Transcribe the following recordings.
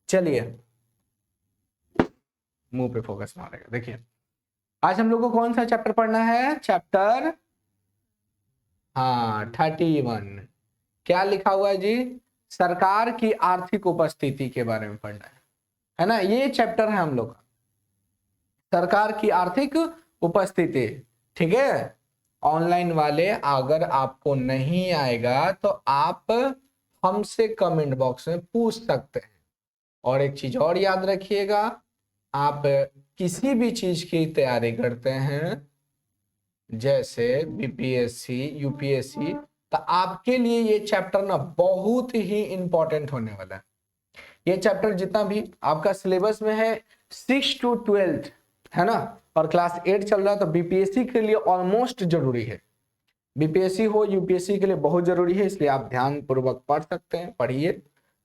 चलिए मुंह पे फोकस मारेगा। देखिए आज हम लोग को कौन सा चैप्टर पढ़ना है? चैप्टर 31। क्या लिखा हुआ है जी? सरकार की आर्थिक उपस्थिति के बारे में पढ़ना है ना। ये चैप्टर है हम लोग का, सरकार की आर्थिक उपस्थिति। ठीक है, ऑनलाइन वाले अगर आपको नहीं आएगा तो आप हमसे कमेंट बॉक्स में पूछ सकते हैं। और एक चीज और याद रखिएगा, आप किसी भी चीज की तैयारी करते हैं जैसे बीपीएससी यूपीएससी, तो आपके लिए ये चैप्टर ना बहुत ही इंपॉर्टेंट होने वाला है। ये चैप्टर जितना भी आपका सिलेबस में है 6 to 12 है ना, और क्लास 8 चल रहा है, तो बीपीएससी के लिए ऑलमोस्ट जरूरी है। बीपीएससी हो यूपीएससी के लिए बहुत जरूरी है, इसलिए आप ध्यान पूर्वक पढ़ सकते हैं, पढ़िए।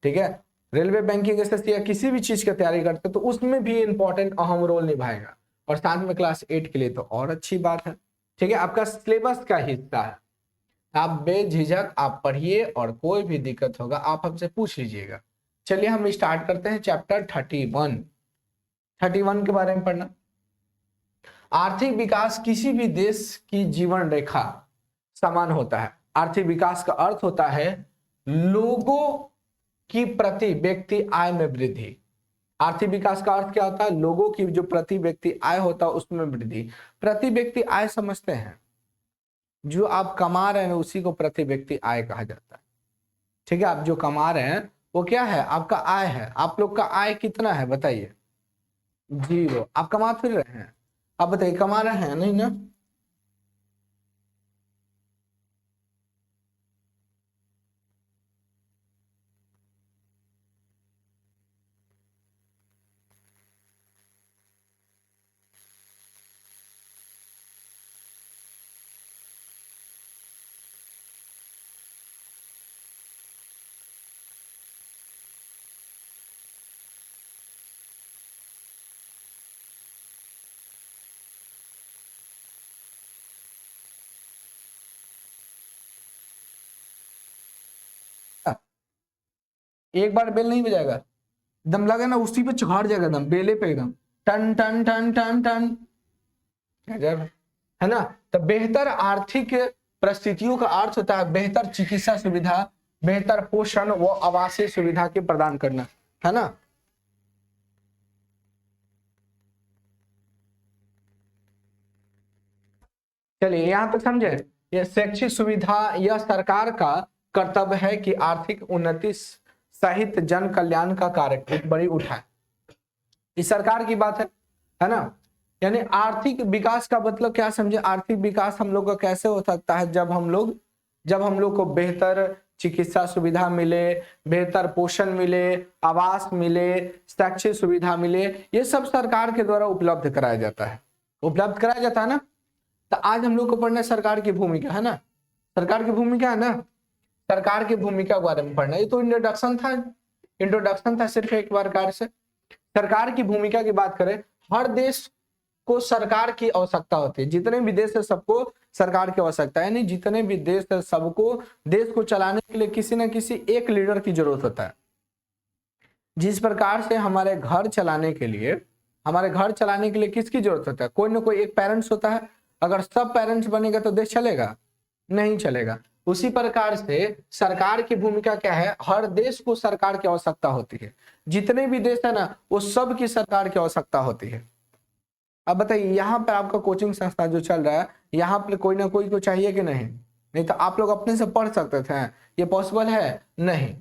ठीक है, रेलवे बैंकिंग एसएससी या किसी भी चीज की तैयारी करते हैं तो उसमें भी इंपॉर्टेंट अहम रोल निभाएगा, और साथ में क्लास 8 के लिए तो और अच्छी बात है। ठीक है, आपका सिलेबस का हिस्सा है, आप बेझिझक आप पढ़िए और कोई भी दिक्कत होगा आप हमसे पूछ लीजिएगा। चलिए हम स्टार्ट करते हैं चैप्टर 31 के बारे में पढ़ना। आर्थिक विकास किसी भी देश की जीवन रेखा समान होता है। आर्थिक विकास का अर्थ होता है लोगों की प्रति व्यक्ति आय में वृद्धि। आर्थिक विकास का अर्थ क्या होता है? लोगों की जो प्रति व्यक्ति आय होता है उसमें वृद्धि। प्रति व्यक्ति आय समझते हैं, जो आप कमा रहे हैं उसी को प्रति व्यक्ति आय कहा जाता है। ठीक है, आप जो कमा रहे हैं वो क्या है? आपका आय है। आप लोग का आय कितना है बताइए? 0। आप कमा फिर रहे हैं, आप बताइए कमा रहे हैं नहीं ना? एक बार बेल नहीं बजाएगा, दम लगे ना उसी पे चढ़ जाएगा, दम बेले पे एकदम टन टन टन टन टन, है ना। तो बेहतर आर्थिक परिस्थितियों का अर्थ होता है बेहतर चिकित्सा सुविधा, बेहतर पोषण व आवासीय सुविधा के प्रदान करना, है ना। चलिए यहां तक समझे। यह शैक्षिक सुविधा यह सरकार का कर्तव्य है कि आर्थिक उन्नति सहित जन कल्याण का कार्य बड़ी उठाए। इस सरकार की बात है ना। यानी आर्थिक विकास का मतलब क्या समझे? आर्थिक विकास हम लोग का कैसे हो सकता है? जब हम लोग को बेहतर चिकित्सा सुविधा मिले, बेहतर पोषण मिले, आवास मिले, शैक्षिक सुविधा मिले, ये सब सरकार के द्वारा उपलब्ध कराया जाता है ना। तो आज हम लोग को पढ़ना है सरकार की भूमिका, है ना। सरकार की भूमिका है ना, सरकार की भूमिका के बारे में पढ़ना। ये तो इंट्रोडक्शन था सिर्फ एक प्रकार से। सरकार की भूमिका की बात करें, हर देश को सरकार की आवश्यकता होती है। जितने भी देश है सबको सरकार की आवश्यकता है, यानी जितने भी देश है सबको देश को चलाने के लिए किसी न किसी एक लीडर की जरूरत होता है। जिस प्रकार से हमारे घर चलाने के लिए किसकी जरूरत होता है? कोई ना कोई एक पेरेंट्स होता है। अगर सब पेरेंट्स बनेगा तो देश चलेगा? नहीं चलेगा। उसी प्रकार से सरकार की भूमिका क्या है? हर देश को सरकार की आवश्यकता होती है। जितने भी देश है ना वो सब की सरकार की आवश्यकता होती है। अब बताइए यहाँ पर आपका कोचिंग संस्था जो चल रहा है, यहाँ पर कोई ना कोई को चाहिए कि नहीं? नहीं तो आप लोग अपने से पढ़ सकते थे, ये पॉसिबल है? नहीं।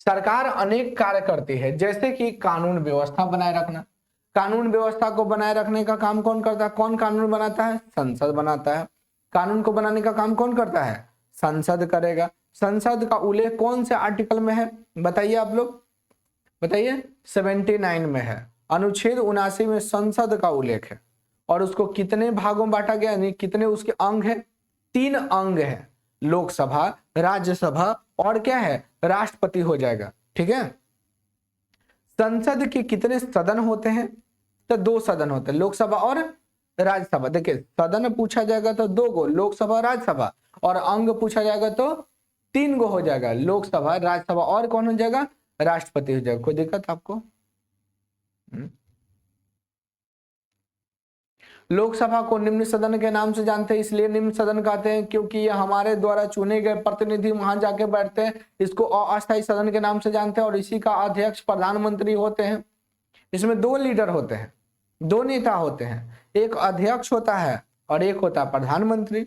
सरकार अनेक कार्य करती है, जैसे कि कानून व्यवस्था बनाए रखना। कानून व्यवस्था को बनाए रखने का काम कौन करता है? कौन कानून बनाता है? संसद बनाता है। कानून को बनाने का काम कौन करता है? संसद करेगा। संसद का उल्लेख कौन से आर्टिकल में है बताइए? आप लोग बताइए। 79 में है। अनुच्छेद 79 में संसद का उल्लेख है। और उसको कितने भागों में बांटा गया, यानी कितने उसके अंग है? 3 अंग है। लोकसभा, राज्यसभा और क्या है? राष्ट्रपति हो जाएगा। ठीक है। संसद के कितने सदन होते हैं? तो 2 सदन होते हैं, लोकसभा और राज्यसभा। देखिए सदन पूछा जाएगा तो 2 गो, लोकसभा राज्यसभा, और अंग पूछा जाएगा तो 3 गो हो जाएगा, लोकसभा राज्यसभा और कौन हो जाएगा? राष्ट्रपति हो जाए। कोई दिक्कत आपको? लोकसभा को निम्न सदन के नाम से जानते हैं, इसलिए निम्न सदन कहते हैं क्योंकि ये हमारे द्वारा चुने गए प्रतिनिधि वहां जाके बैठते हैं। इसको अस्थायी सदन के नाम से जानते हैं और इसी का अध्यक्ष प्रधानमंत्री होते हैं। इसमें दो लीडर होते हैं, दो नेता होते हैं, एक अध्यक्ष होता है और एक होता है प्रधानमंत्री।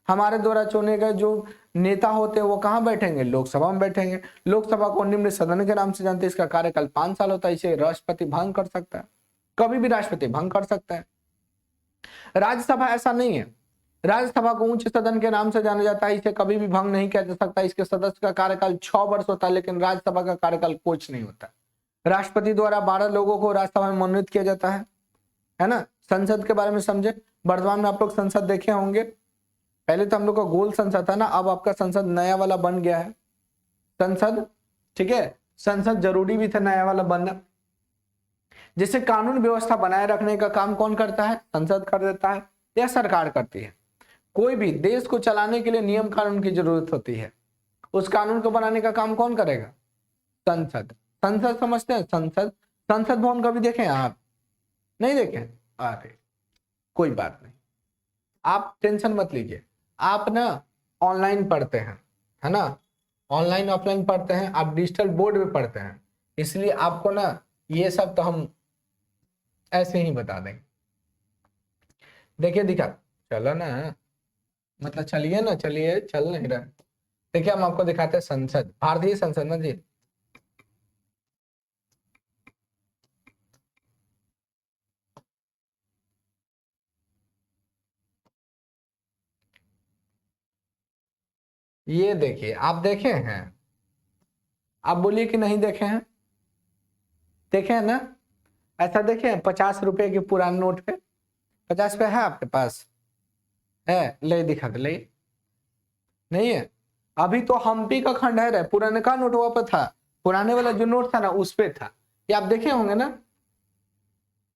हमारे द्वारा चुने गए जो नेता होते हैं वो कहाँ बैठेंगे? लोकसभा में बैठेंगे। लोकसभा को निम्न सदन के नाम से जानते हैं, इसका कार्यकाल 5 साल होता है। इसे राष्ट्रपति भंग कर सकता है, कभी भी राष्ट्रपति भंग कर सकता है। राज्यसभा ऐसा नहीं है, राज्यसभा को उच्च सदन के नाम से जाना जाता है, इसे कभी भी भंग नहीं किया जा सकता। इसके सदस्य का कार्यकाल 6 वर्ष होता है, लेकिन राज्यसभा का कार्यकाल कुछ नहीं होता। राष्ट्रपति द्वारा 12 लोगों को राज्यसभा में मनोनीत किया जाता है ना। संसद के बारे में समझे। वर्तमान में आप लोग संसद देखे होंगे, पहले तो हम लोग का गोल संसद था ना, अब आपका संसद नया वाला बन गया है संसद, ठीक है। संसद जरूरी भी था नया वाला बनना। जिससे कानून व्यवस्था बनाए रखने का काम कौन करता है? संसद कर देता है या सरकार करती है। कोई भी देश को चलाने के लिए नियम कानून की जरूरत होती है, उस कानून को बनाने का काम कौन करेगा? संसद। संसद समझते हैं? संसद, संसद भवन कभी देखें आप? नहीं देखें? अरे कोई बात नहीं, आप टेंशन मत लीजिए। आप ना ऑनलाइन पढ़ते हैं, है ना, ऑनलाइन ऑफलाइन पढ़ते हैं, आप डिजिटल बोर्ड में पढ़ते हैं, इसलिए आपको ना ये सब तो हम ऐसे ही बता देंगे। देखिए दिखा, चलो ना, मतलब चलिए ना, चलिए चल नहीं रहा। देखिए हम आपको दिखाते हैं संसद, भारतीय संसद ना जी। ये देखिए, आप देखे हैं? आप बोलिए कि नहीं देखे हैं। देखे हैं ना? ऐसा देखे हैं 50 रुपए के पुराने नोट पे? 50 पे है आपके पास? है? ले दिखा दे, ले। नहीं है? अभी तो हम्पी का खंडहर है, पुराने का नोट वहां पर था, पुराने वाला जो नोट था ना उस पे था। ये आप देखे होंगे ना?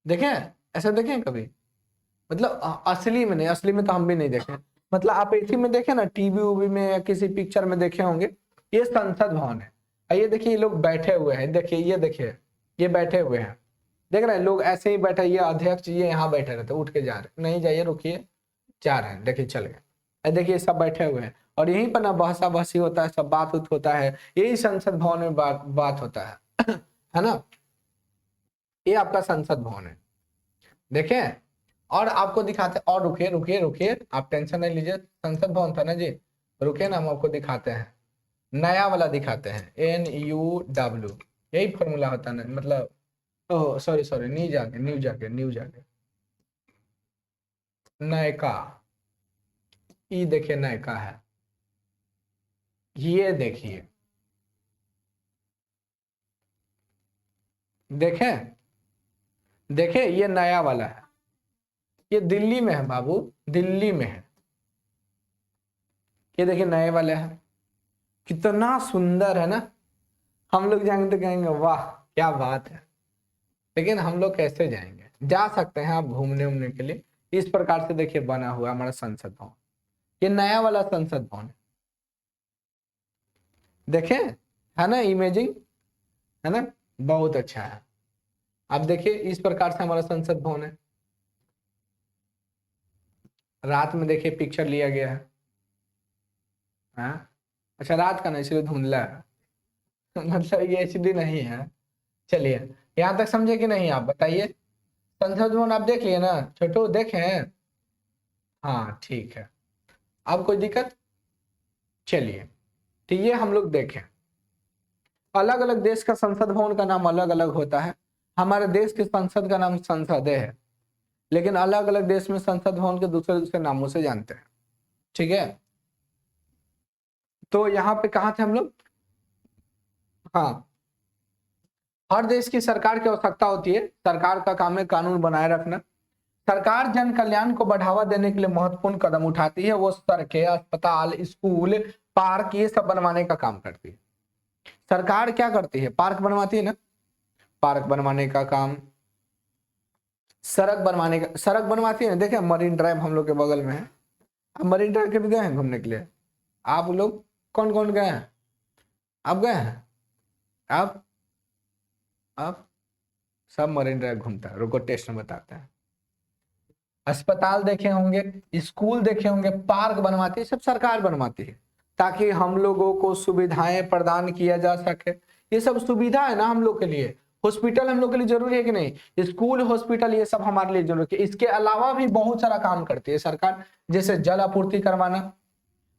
देखे? ऐसा देखे कभी? मतलब असली में नहीं, असली में तो हम भी नहीं देखे, मतलब आप इसी में देखे ना, टीवी उवी में या किसी पिक्चर में देखे होंगे। ये संसद भवन है। ये देखिए, ये लोग बैठे हुए हैं, देखिए, ये देखिए, ये बैठे हुए हैं, देख रहे हैं लोग ऐसे ही बैठे। ये अध्यक्ष ये यहाँ बैठे रहते, उठ के जा रहे, नहीं जाइए, रुकिए, जा रहे हैं, देखिए चल गए। देखिए सब बैठे हुए हैं और यहीं पर ना बहसा बहसी होता है, सब बात उत होता है, यही संसद भवन में बात होता है है ना। ये आपका संसद भवन है, देखें। और आपको दिखाते, और रुकिए रुकिए रुकिए, आप टेंशन नहीं लीजिए, संसद भवन था ना जी, रुकिए ना, हम आपको दिखाते हैं, नया वाला दिखाते हैं, NUW, यही फॉर्मूला होता है ना, मतलब ओह सॉरी सॉरी, न्यू जाके नयका, ये देखिए नयका है, ये देखिए, देखें, देखें, ये नया वाला है, ये दिल्ली में है बाबू, दिल्ली में है। ये देखिए नए वाले हैं, कितना सुंदर है ना। हम लोग जाएंगे तो कहेंगे वाह क्या बात है, लेकिन हम लोग कैसे जाएंगे? जा सकते हैं आप घूमने उमने के लिए। इस प्रकार से देखिए बना हुआ हमारा संसद भवन, ये नया वाला संसद भवन है, देखें, है ना, इमेजिंग, है ना, बहुत अच्छा है। आप देखिए इस प्रकार से हमारा संसद भवन है। रात में देखिए पिक्चर लिया गया है, हाँ? अच्छा रात का नहीं, इसलिए धुंधला है मतलब ये HD नहीं है। चलिए यहाँ तक समझे कि नहीं, आप बताइए। संसद भवन आप देख लिए ना, छोटू देखे हैं? हाँ ठीक है, अब कोई दिक्कत? चलिए, तो ये हम लोग देखें, अलग अलग देश का संसद भवन का नाम अलग अलग होता है। हमारे देश के संसद का नाम संसदीय है, लेकिन अलग अलग देश में संसद भवन के दूसरे दूसरे नामों से जानते हैं, ठीक है। तो यहाँ पे कहा थे हम लोग? हाँ, हर देश की सरकार की आवश्यकता होती है, सरकार का काम है कानून बनाए रखना। सरकार जन कल्याण को बढ़ावा देने के लिए महत्वपूर्ण कदम उठाती है, वो सड़कें, अस्पताल, स्कूल, पार्क ये सब बनवाने का काम करती है। सरकार क्या करती है? पार्क बनवाती है ना, पार्क बनवाने का काम, सड़क बनवाने का, सड़क बनवाती है ना। देखिए मरीन ड्राइव हम लोग के बगल में है, अब मरीन ड्राइव के भी गए हैं घूमने के लिए? आप लोग कौन कौन गए हैं? आप गए हैं? आप अब सब मरीन ड्राइव घूमता है। रुको टेस्ट में बताते हैं। अस्पताल देखे होंगे, स्कूल देखे होंगे, पार्क बनवाती है, सब सरकार बनवाती है ताकि हम लोगों को सुविधाएं प्रदान किया जा सके। ये सब सुविधा है ना हम लोग के लिए। हॉस्पिटल हम लोग के लिए जरूरी है कि नहीं? स्कूल, हॉस्पिटल, ये सब हमारे लिए जरूरी है। इसके अलावा भी बहुत सारा काम करती है सरकार, जैसे जल आपूर्ति करवाना।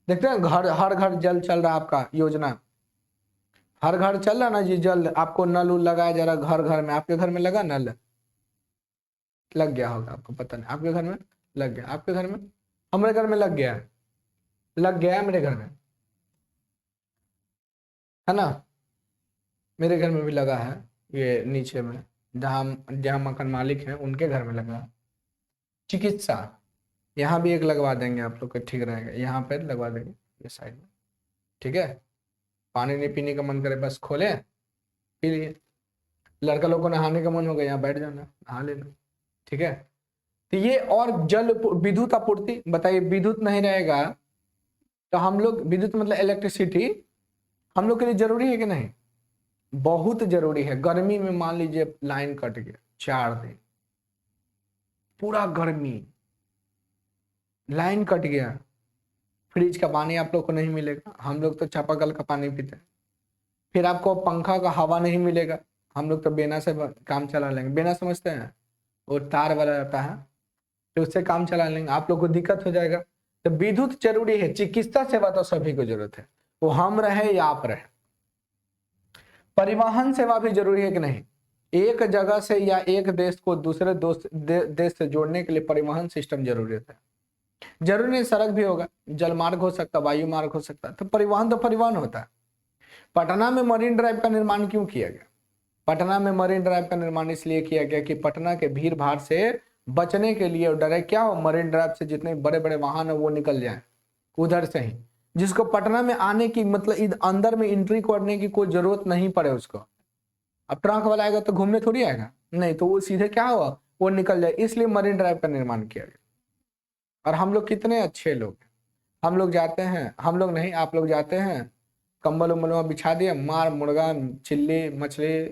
देखते हैं घर, हर घर जल चल रहा है आपका योजना, हर घर चल रहा ना जी जल। आपको नल उल लगाया जा रहा घर घर में। आपके घर में लगा नल? लग गया होगा, आपको पता नहीं। आपके घर में लग गया? आपके घर में? हमारे घर में लग गया है, लग गया है मेरे घर में, है ना? मेरे घर में भी लगा है, ये नीचे में जहाँ जहाँ मकान मालिक है उनके घर में लगा है। चिकित्सा यहाँ भी एक लगवा देंगे आप लोग का, ठीक रहेगा। यहाँ पे लगवा देंगे ये साइड में, ठीक है। पानी नहीं पीने का मन करे बस खोले पी लिए। लड़का लोग को नहाने का मन हो गया, यहाँ बैठ जाना नहा लेना, ठीक है। तो ये और जल, विद्युत आपूर्ति बताइए, विद्युत नहीं रहेगा तो हम लोग, विद्युत मतलब इलेक्ट्रिसिटी हम लोग के लिए जरूरी है कि नहीं? बहुत जरूरी है। गर्मी में मान लीजिए लाइन कट गया 4 दिन, पूरा गर्मी, लाइन कट गया, फ्रिज का पानी आप लोग को नहीं मिलेगा। हम लोग तो चापाकल का पानी पीते हैं। फिर आपको पंखा का हवा नहीं मिलेगा। हम लोग तो बेना से काम चला लेंगे। बेना समझते हैं? वो तार वाला रहता है, तो उससे काम चला लेंगे। आप लोग को दिक्कत हो जाएगा। तो विद्युत जरूरी है। चिकित्सा सेवा तो सभी को जरूरत है, वो हम रहे या आप रहे। परिवहन सेवा भी जरूरी है कि नहीं? एक जगह से या एक देश को दूसरे देश से जोड़ने के लिए परिवहन सिस्टम जरूरी है। जरूरी नहीं सड़क भी होगा, जल मार्ग हो सकता, वायु मार्ग हो सकता, तो परिवहन होता है। पटना में मरीन ड्राइव का निर्माण क्यों किया गया? पटना में मरीन ड्राइव का निर्माण इसलिए किया गया कि पटना के भीड़ भाड़ से बचने के लिए, और डायरेक्ट क्या हो, मरीन ड्राइव से जितने बड़े बड़े वाहन है वो निकल जाए उधर से ही, जिसको पटना में आने की, मतलब अंदर में एंट्री करने की कोई जरूरत नहीं पड़े उसको। अब ट्रक वाला आएगा तो घूमने थोड़ी आएगा, नहीं, तो वो सीधे क्या हुआ, वो निकल जाए। इसलिए मरीन ड्राइव का निर्माण किया गया। और हम लोग कितने अच्छे लोग हैं, हम लोग जाते हैं, हम लोग नहीं आप लोग जाते हैं, कंबल उम्बल बिछा दिया, मार मुर्गा, चिल्ली, मछली,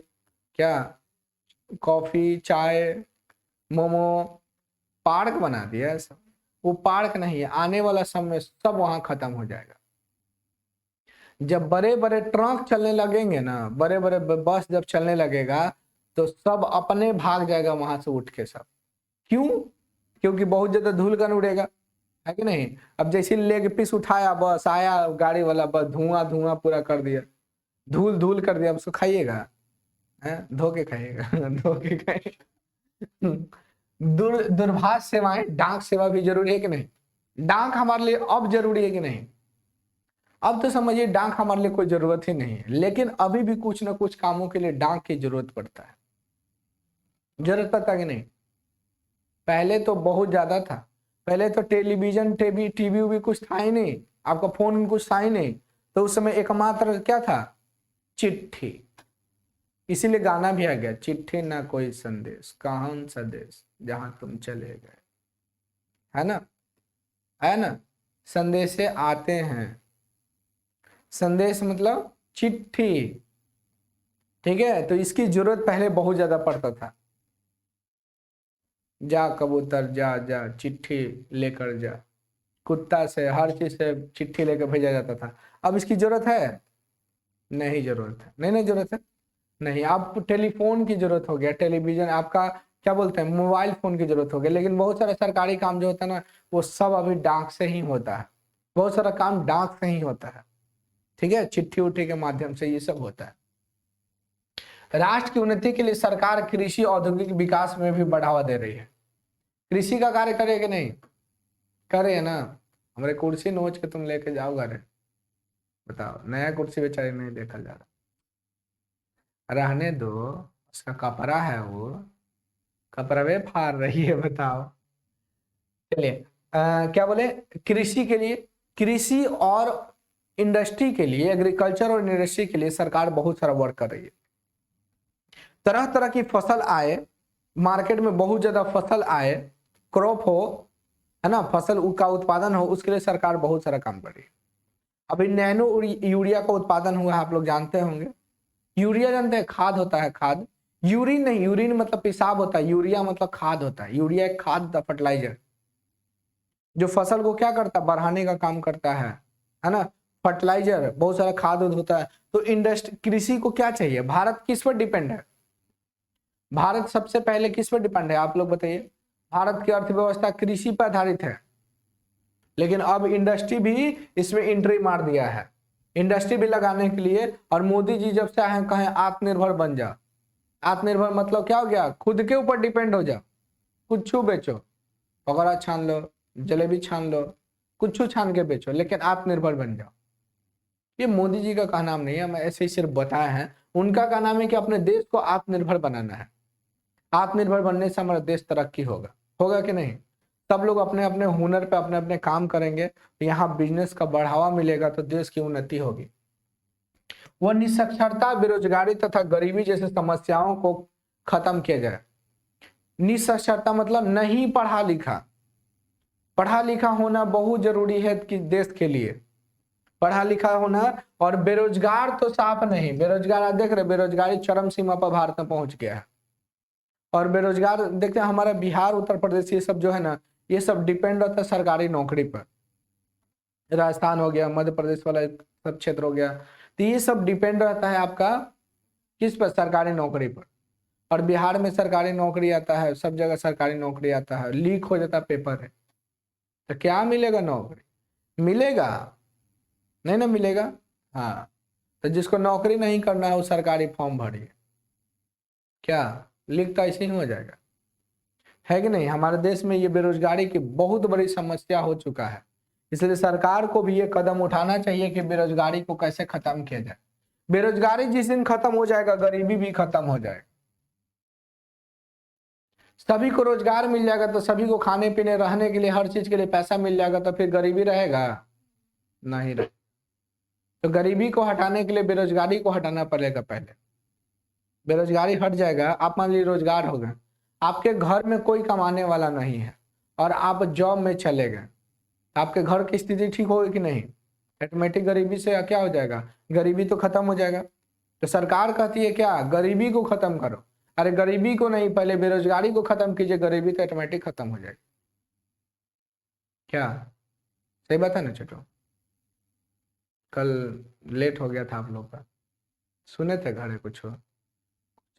क्या, कॉफी, चाय, मोमो, पार्क बना दिया है सब। वो पार्क नहीं है, आने वाला समय सब वहां खत्म हो जाएगा। जब बड़े बड़े ट्रक चलने लगेंगे ना, बड़े बड़े बस जब चलने लगेगा तो सब अपने भाग जाएगा वहां से उठ के सब। क्यों? क्योंकि बहुत ज्यादा धूल कण उड़ेगा, है कि नहीं? अब जैसे लेग पीस उठाया, बस आया गाड़ी वाला, बस धुआं धुआं पूरा कर दिया, धूल धूल कर दिया। अब उसको खाइएगा, धो के खाइएगा धो के खाइएगा। दूरभाष सेवाएं, डाक सेवा भी जरूरी है कि नहीं? डाक हमारे लिए अब जरूरी है कि नहीं? अब तो समझिए डाक हमारे लिए कोई जरूरत ही नहीं है, लेकिन अभी भी कुछ ना कुछ कामों के लिए डाक की जरूरत पड़ता है। जरूरत पड़ता कि नहीं? पहले तो बहुत ज्यादा था। पहले तो टेलीविजन, टीवी भी कुछ था ही नहीं, आपका फोन कुछ था ही नहीं। तो उस समय एकमात्र क्या था? चिट्ठी। इसीलिए गाना भी आ गया, चिट्ठी ना कोई संदेश, कौन सा देश जहां तुम चले गए, है ना? है ना? संदेश से आते हैं, संदेश मतलब चिट्ठी, ठीक है। तो इसकी जरूरत पहले बहुत ज्यादा पड़ता था। जा कबूतर जा जा, चिट्ठी लेकर जा, कुत्ता से, हर चीज से चिट्ठी लेकर भेजा जाता था। अब इसकी जरूरत है? नहीं जरूरत है, नहीं जरूरत है, नहीं। आप टेलीफोन की जरूरत हो गया, टेलीविजन, आपका क्या बोलते हैं, मोबाइल फोन की जरूरत हो गया। लेकिन बहुत सारा सरकारी काम जो होता है ना, वो सब अभी डाक से ही होता है। बहुत सारा काम डाक से ही होता है, ठीक है, चिट्ठी उट्ठी के माध्यम से ये सब होता है। राष्ट्र की उन्नति के लिए सरकार कृषि औद्योगिक विकास में भी बढ़ावा दे रही है। कृषि का कार्य करे कि नहीं? करे ना? हमारे कुर्सी नोच के तुम लेके जाओ घर, बताओ, नया कुर्सी बेचारे नहीं देखा जा रहा, रहने दो, उसका कपड़ा है, वो कपड़ा वे फाड़ रही है, बताओ। चलिए, क्या बोले, कृषि के लिए, कृषि और इंडस्ट्री के लिए, एग्रीकल्चर और इंडस्ट्री के लिए सरकार बहुत सारा वर्क कर रही है। तरह तरह की फसल आए, मार्केट में बहुत ज्यादा फसल आए, क्रॉप हो, है ना, फसल का उत्पादन हो, उसके लिए सरकार बहुत सारा काम कर रही है। अभी नैनो यूरिया का उत्पादन हुआ है, आप लोग जानते होंगे। यूरिया जानते हैं, खाद होता है, खाद। यूरिन नहीं, यूरिन मतलब पेशाब होता है, यूरिया मतलब खाद होता है। यूरिया एक खाद होता है, फर्टिलाइजर, जो फसल को क्या करता है, बढ़ाने का काम करता है ना। फर्टिलाइजर बहुत सारा खाद होता है। तो इंडस्ट्री, कृषि को क्या चाहिए, भारत किस पर डिपेंड है, भारत सबसे पहले किस पर डिपेंड है, आप लोग बताइए। भारत की अर्थव्यवस्था कृषि पर आधारित है, लेकिन अब इंडस्ट्री भी इसमें एंट्री मार दिया है, इंडस्ट्री भी लगाने के लिए। और मोदी जी जब से आए हैं, कहें आत्मनिर्भर बन जा। आत्मनिर्भर मतलब क्या हो गया, खुद के ऊपर डिपेंड हो जा, कुछ बेचो, पकौड़ा छान लो, जलेबी छान लो, कुछ छान के बेचो, लेकिन आत्मनिर्भर बन जाओ। ये मोदी जी का नाम नहीं है, मैं ऐसे ही सिर्फ बताया है। उनका का नाम है कि अपने देश को आत्मनिर्भर बनाना है। आत्मनिर्भर बनने से हमारा देश तरक्की होगा, होगा कि नहीं। सब लोग अपने अपने हुनर पे अपने अपने काम करेंगे, तो यहाँ बिजनेस का बढ़ावा मिलेगा, तो देश की उन्नति होगी। वह निरक्षरता, बेरोजगारी तथा गरीबी जैसे समस्याओं को खत्म किया जाए। निरक्षरता मतलब नहीं पढ़ा लिखा, पढ़ा लिखा होना बहुत जरूरी है कि देश के लिए, पढ़ा लिखा होना। और बेरोजगार तो साफ नहीं, बेरोजगार आप देख रहे, बेरोजगारी चरम सीमा पर भारत में पहुंच गया है। और बेरोजगार देखते हैं, हमारा बिहार, उत्तर प्रदेश, ये सब जो है ना, ये सब डिपेंड होता है सरकारी नौकरी पर। राजस्थान हो गया, मध्य प्रदेश वाला सब क्षेत्र हो गया, तो ये सब डिपेंड रहता है आपका किस पर, सरकारी नौकरी पर। और बिहार में सरकारी नौकरी आता है, सब जगह सरकारी नौकरी आता है, लीक हो जाता पेपर है, तो क्या मिलेगा, नौकरी मिलेगा नहीं ना मिलेगा। हाँ, तो जिसको नौकरी नहीं करना है वो सरकारी फॉर्म भरिए, क्या लीक तो ऐसे ही हो जाएगा, है कि नहीं। हमारे देश में ये बेरोजगारी की बहुत बड़ी समस्या हो चुका है, इसलिए सरकार को भी ये कदम उठाना चाहिए कि बेरोजगारी को कैसे खत्म किया जाए। बेरोजगारी जिस दिन खत्म हो जाएगा, गरीबी भी खत्म हो जाएगा। सभी को रोजगार मिल जाएगा, तो सभी को खाने पीने रहने के लिए, हर चीज के लिए पैसा मिल जाएगा, तो फिर गरीबी रहेगा नहीं रहे। तो गरीबी को हटाने के लिए बेरोजगारी को हटाना पड़ेगा पहले। बेरोजगारी हट जाएगा, आप मान लीजिए रोजगार हो गए, आपके घर में कोई कमाने वाला नहीं है और आप जॉब में चले गए, आपके घर की स्थिति ठीक होगी कि नहीं, ऑटोमेटिक गरीबी से क्या हो जाएगा, गरीबी तो खत्म हो जाएगा। तो सरकार कहती है क्या, गरीबी को खत्म करो। अरे गरीबी को नहीं, पहले बेरोजगारी को खत्म कीजिए, गरीबी तो ऑटोमेटिक खत्म हो जाएगी। क्या सही बात है ना छोटो। कल लेट हो गया था आप लोग का, सुने थे घरे कुछ हो,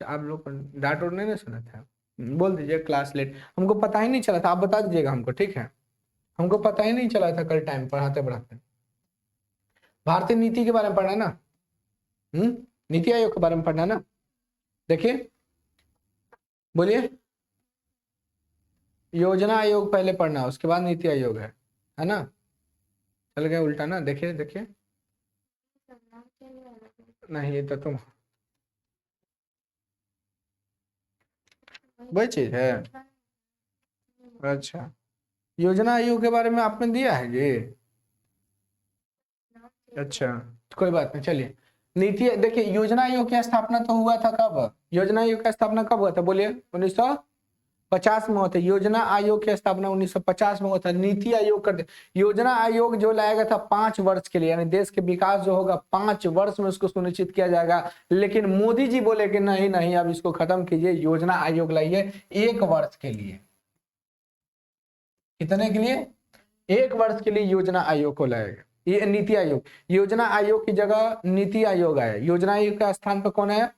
आप लोग डांट उट नहीं ना सुने थे, बोल दीजिए क्लास लेट, हमको पता ही नहीं चला था, आप बता दीजिएगा हमको, ठीक है। हमको पता ही नहीं चला था कल टाइम पढ़ाते पढ़ाते। भारतीय नीति के बारे में पढ़ना ना, नीति आयोग के बारे में पढ़ना ना। देखिए, बोलिए, योजना आयोग पहले पढ़ना, उसके बाद नीति आयोग है ना। चल गए उल्टा ना, देखिए देखिए, नहीं ये तो तुम वही चीज है। अच्छा, योजना आयोग के बारे में आपने दिया है ये, अच्छा तो कोई बात नहीं, चलिए। नीति देखिए, योजना आयोग की स्थापना तो हुआ था कब, योजना आयोग का स्थापना कब हुआ था, बोलिए। 1950 में हुआ था योजना आयोग की स्थापना, 1950 में हुआ था। नीति आयोग करते, योजना आयोग जो लाया गया था 5 वर्ष के लिए, यानी देश के विकास जो होगा 5 वर्ष में उसको सुनिश्चित किया जाएगा। लेकिन मोदी जी बोले कि नहीं नहीं, अब इसको खत्म कीजिए, योजना आयोग लाइए 1 वर्ष के लिए। कितने के लिए, 1 वर्ष के लिए योजना आयोग को लाएगा। ये नीति आयोग, योजना आयोग की जगह नीति आयोग आया। योजना आयोग के स्थान पर कौन आया,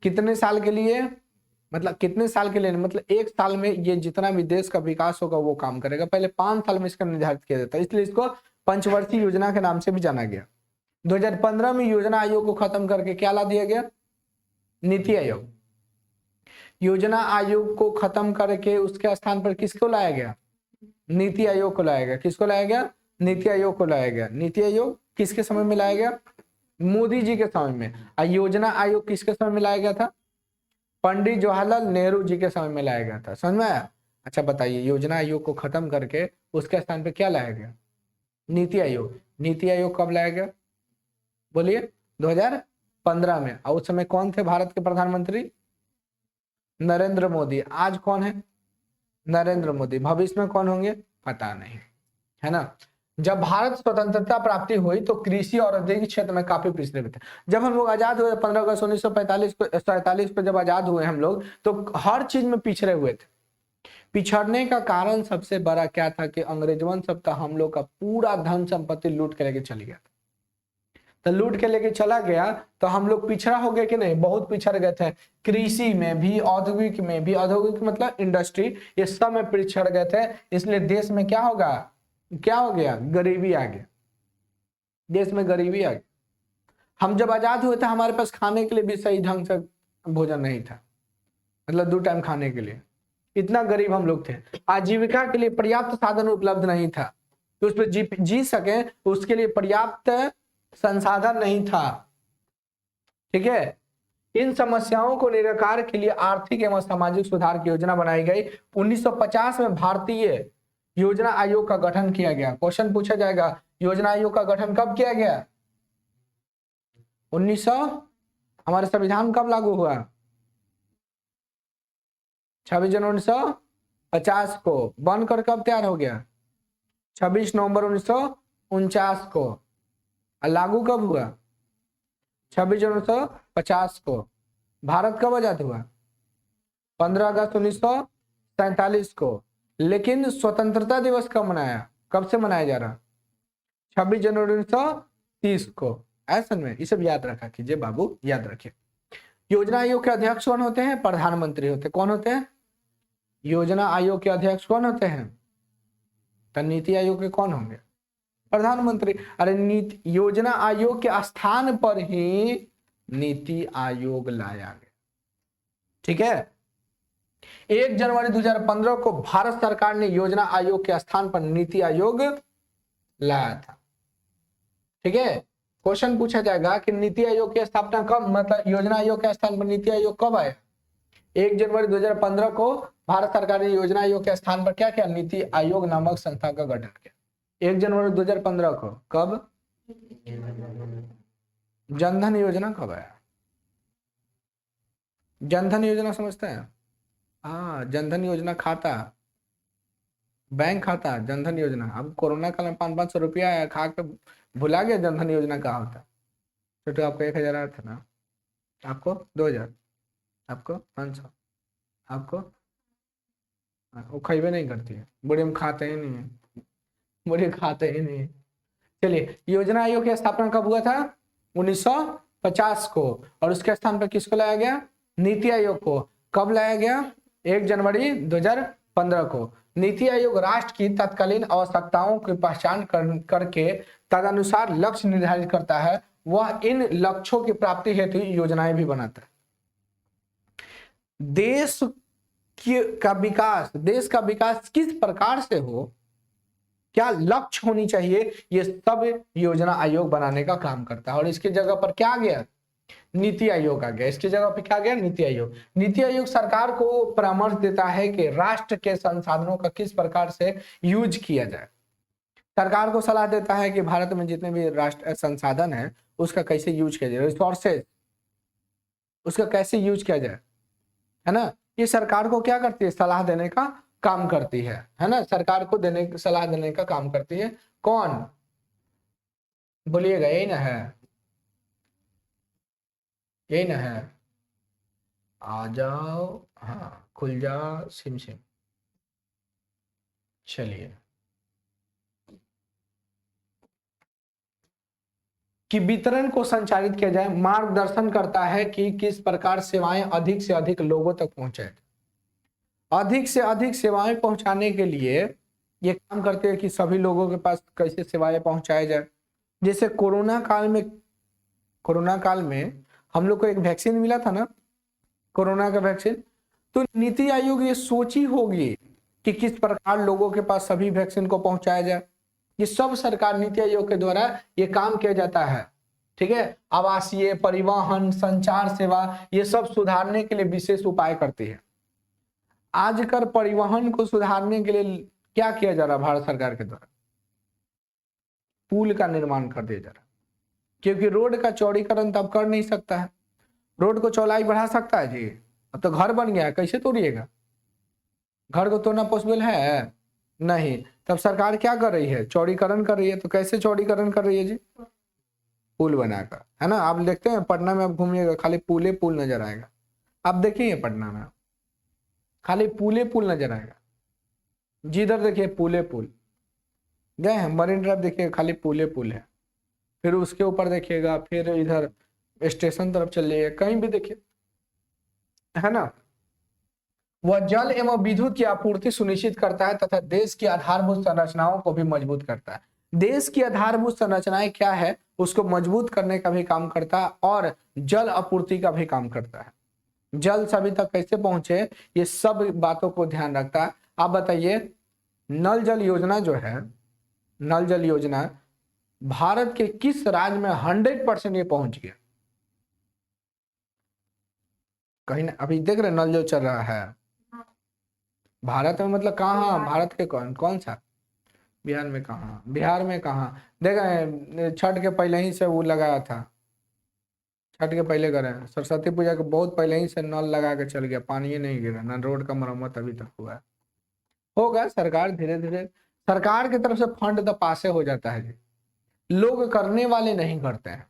कितने साल के लिए, मतलब कितने साल के लिए, मतलब 1 साल में ये जितना भी देश का विकास होगा वो काम करेगा। पहले 5 साल में इसका निर्धारित किया जाता है, इसलिए इसको पंचवर्षीय योजना के नाम से भी जाना गया। 2015 में योजना आयोग को खत्म करके क्या ला दिया गया, नीति आयोग। योजना आयोग को खत्म करके उसके स्थान पर किसको लाया गया, नीति आयोग को लाया गया। किसको लाया गया, नीति आयोग को लाया गया। नीति आयोग किसके समय में लाया गया, मोदी जी के समय में। और योजना आयोग किसके समय में लाया गया था, पंडित जवाहरलाल नेहरू जी के समय में लाया गया था। समझ में आया। अच्छा बताइए, योजना आयोग को खत्म करके उसके स्थान पे क्या लाया गया, नीति आयोग। नीति आयोग कब लाया गया, बोलिए। 2015 में। और उस समय कौन थे भारत के प्रधानमंत्री, नरेंद्र मोदी। आज कौन है, नरेंद्र मोदी। भविष्य में कौन होंगे पता नहीं, है ना। जब भारत स्वतंत्रता प्राप्ति हुई तो कृषि और औद्योगिक क्षेत्र में काफी पिछड़े हुए थे। जब हम लोग आजाद हुए 15 अगस्त 1945 को 47 को जब आजाद हुए हम लोग, तो हर चीज में पिछड़े हुए थे। पिछड़ने का कारण सबसे बड़ा क्या था कि अंग्रेजों सब का हम लोग का पूरा धन संपत्ति लूट के लेके चली गया। तो लूट के लेके चला गया तो हम लोग पिछड़ा हो गए कि नहीं, बहुत पिछड़ गए थे। कृषि में भी, औद्योगिक में भी, औद्योगिक मतलब इंडस्ट्री, ये सब में पिछड़ गए थे। इसलिए देश में क्या होगा, क्या हो गया, गरीबी आ गया, देश में गरीबी आ गई। हम जब आजाद हुए थे हमारे पास खाने के लिए भी सही ढंग से भोजन नहीं था, मतलब 2 टाइम खाने के लिए, इतना गरीब हम लोग थे। आजीविका के लिए पर्याप्त साधन उपलब्ध नहीं था, तो उस पर जी सके उसके लिए पर्याप्त संसाधन नहीं था। ठीक है, इन समस्याओं को निराकार के लिए आर्थिक एवं सामाजिक सुधार की योजना बनाई गई। 1950 में भारतीय योजना आयोग का गठन किया गया। क्वेश्चन पूछा जाएगा, योजना आयोग का गठन कब किया गया? 1900, हमारे संविधान कब लागू हुआ? 26 जनवरी 1950 को। बनकर कब तैयार हो गया? 26 नवंबर 1949 को। लागू कब हुआ? 26 जनवरी 1950 को। भारत कब आजाद हुआ? 15 अगस्त 1947 को। लेकिन स्वतंत्रता दिवस कब मनाया, कब से मनाया जा रहा? 26 जनवरी 1930 को। ऐसा में ये सब याद रखा कीजिए बाबू, याद रखिए। योजना आयोग के अध्यक्ष कौन होते हैं? प्रधानमंत्री होते हैं। कौन होते हैं? योजना आयोग के अध्यक्ष कौन होते हैं? तो नीति आयोग के कौन होंगे? प्रधानमंत्री। अरे नीति योजना आयोग के स्थान पर ही नीति आयोग लाया गया। ठीक है, 1 जनवरी 2015 को भारत सरकार ने योजना आयोग के स्थान पर नीति आयोग लाया था। ठीक है, क्वेश्चन पूछा जाएगा कि नीति आयोग की स्थापना कब, मतलब योजना आयोग के स्थान पर नीति आयोग कब आया? 1 जनवरी 2015 को भारत सरकार ने योजना आयोग के स्थान पर क्या किया? नीति आयोग नामक संस्था का गठन किया। 1 जनवरी 2015 को। कब? जनधन योजना कब आया? जनधन योजना समझते हैं? हाँ, जनधन योजना खाता, बैंक खाता, जनधन योजना। अब कोरोना काल में 500-500 रुपया आया, खा के भुला गया जनधन योजना कहाँ होता। तो आपको 1000 आया था ना, आपको 2000, आपको 500, आपको वो खैबे नहीं करती है, बुढ़े में खाते ही नहीं है, बुढ़े खाते ही नहीं है। चलिए, योजना आयोग की स्थापना कब हुआ था? 1950 को। और उसके स्थान पर किसको लाया गया? नीति आयोग को। कब लाया गया? 1 जनवरी 2015 को। नीति आयोग राष्ट्र की तत्कालीन आवश्यकताओं की पहचान करके तदनुसार लक्ष्य निर्धारित करता है। वह इन लक्ष्यों की प्राप्ति हेतु योजनाएं भी बनाता है। देश का विकास किस प्रकार से हो, क्या लक्ष्य होनी चाहिए, ये सब योजना आयोग बनाने का काम करता है। और इसकी जगह पर क्या आ गया? नीति आयोग आ गया। इसकी जगह पर क्या आ गया? नीति आयोग। नीति आयोग सरकार को परामर्श देता है कि राष्ट्र के संसाधनों का किस प्रकार से यूज किया जाए। सरकार को सलाह देता है कि भारत में जितने भी राष्ट्र संसाधन है उसका कैसे यूज किया जाए, रिसोर्सेज, उसका कैसे यूज किया जाए, है ना। ये सरकार को क्या करती है? सलाह देने का काम करती है ना। सरकार को सलाह देने का काम करती है। कौन? बोलिएगा, यही ना है, यही ना है। आ जाओ, हाँ, खुल जाओ सिम सिम। चलिए, कि वितरण को संचालित किया जाए, मार्गदर्शन करता है कि किस प्रकार सेवाएं अधिक से अधिक लोगों तक पहुंचे। अधिक से अधिक सेवाएं पहुंचाने के लिए ये काम करते हैं कि सभी लोगों के पास कैसे सेवाएं पहुंचाया जाए। जैसे कोरोना काल में हम लोग को एक वैक्सीन मिला था ना, कोरोना का वैक्सीन। तो नीति आयोग ये सोची होगी कि किस प्रकार लोगों के पास सभी वैक्सीन को पहुंचाया जाए। ये सब सरकार नीति आयोग के द्वारा ये काम किया जाता है। ठीक है, आवासीय, परिवहन, संचार सेवा, ये सब सुधारने के लिए विशेष उपाय करती है। आजकल परिवहन को सुधारने के लिए क्या किया जा रहा है? भारत सरकार के द्वारा पुल का निर्माण कर दिया जा रहा है, क्योंकि रोड का चौड़ीकरण तब कर नहीं सकता है। रोड को चौड़ाई बढ़ा सकता है जी? अब तो घर बन गया है, कैसे तोड़िएगा? घर को तोड़ना पॉसिबल है? नहीं। तब सरकार क्या कर रही है? चौड़ीकरण कर रही है। तो कैसे चौड़ीकरण कर रही है जी? पुल बनाकर, है ना। आप देखते हैं पटना में, आप घूमिएगा खाली पुल पुल नजर आएगा। आप देखिए पटना में खाली पुल नजर आएगा। जिधर देखिए पुल। गए हैं मरीन ड्राइव, देखिए खाली पुल है। फिर उसके ऊपर देखिएगा, फिर इधर स्टेशन तरफ चलिएगा, कहीं भी देखिए, है ना। वह जल एवं विद्युत की आपूर्ति सुनिश्चित करता है तथा देश की आधारभूत संरचनाओं को भी मजबूत करता है। देश की आधारभूत संरचनाएं क्या है, उसको मजबूत करने का भी काम करता है और जल आपूर्ति का भी काम करता है। जल सभी तक कैसे पहुंचे, ये सब बातों को ध्यान रखता है। आप बताइए, नल जल योजना जो है, नल जल योजना भारत के किस राज्य में 100% ये पहुंच गया? कहीं ना, अभी देख रहे नल जो चल रहा है भारत में, मतलब कहाँ? भारत के कौन कौन सा? बिहार में कहाँ? बिहार में कहाँ? देख रहे हैं छठ के पहले ही से वो लगाया था। छठ के पहले करे, सरस्वती पूजा के बहुत पहले ही से नल लगा के चल गया, पानी ही नहीं गिरा, ना रोड का मरम्मत अभी तक हुआ है। होगा, सरकार धीरे धीरे, सरकार की तरफ से फंड तो पासे हो जाता है जी, लोग करने वाले नहीं करते हैं।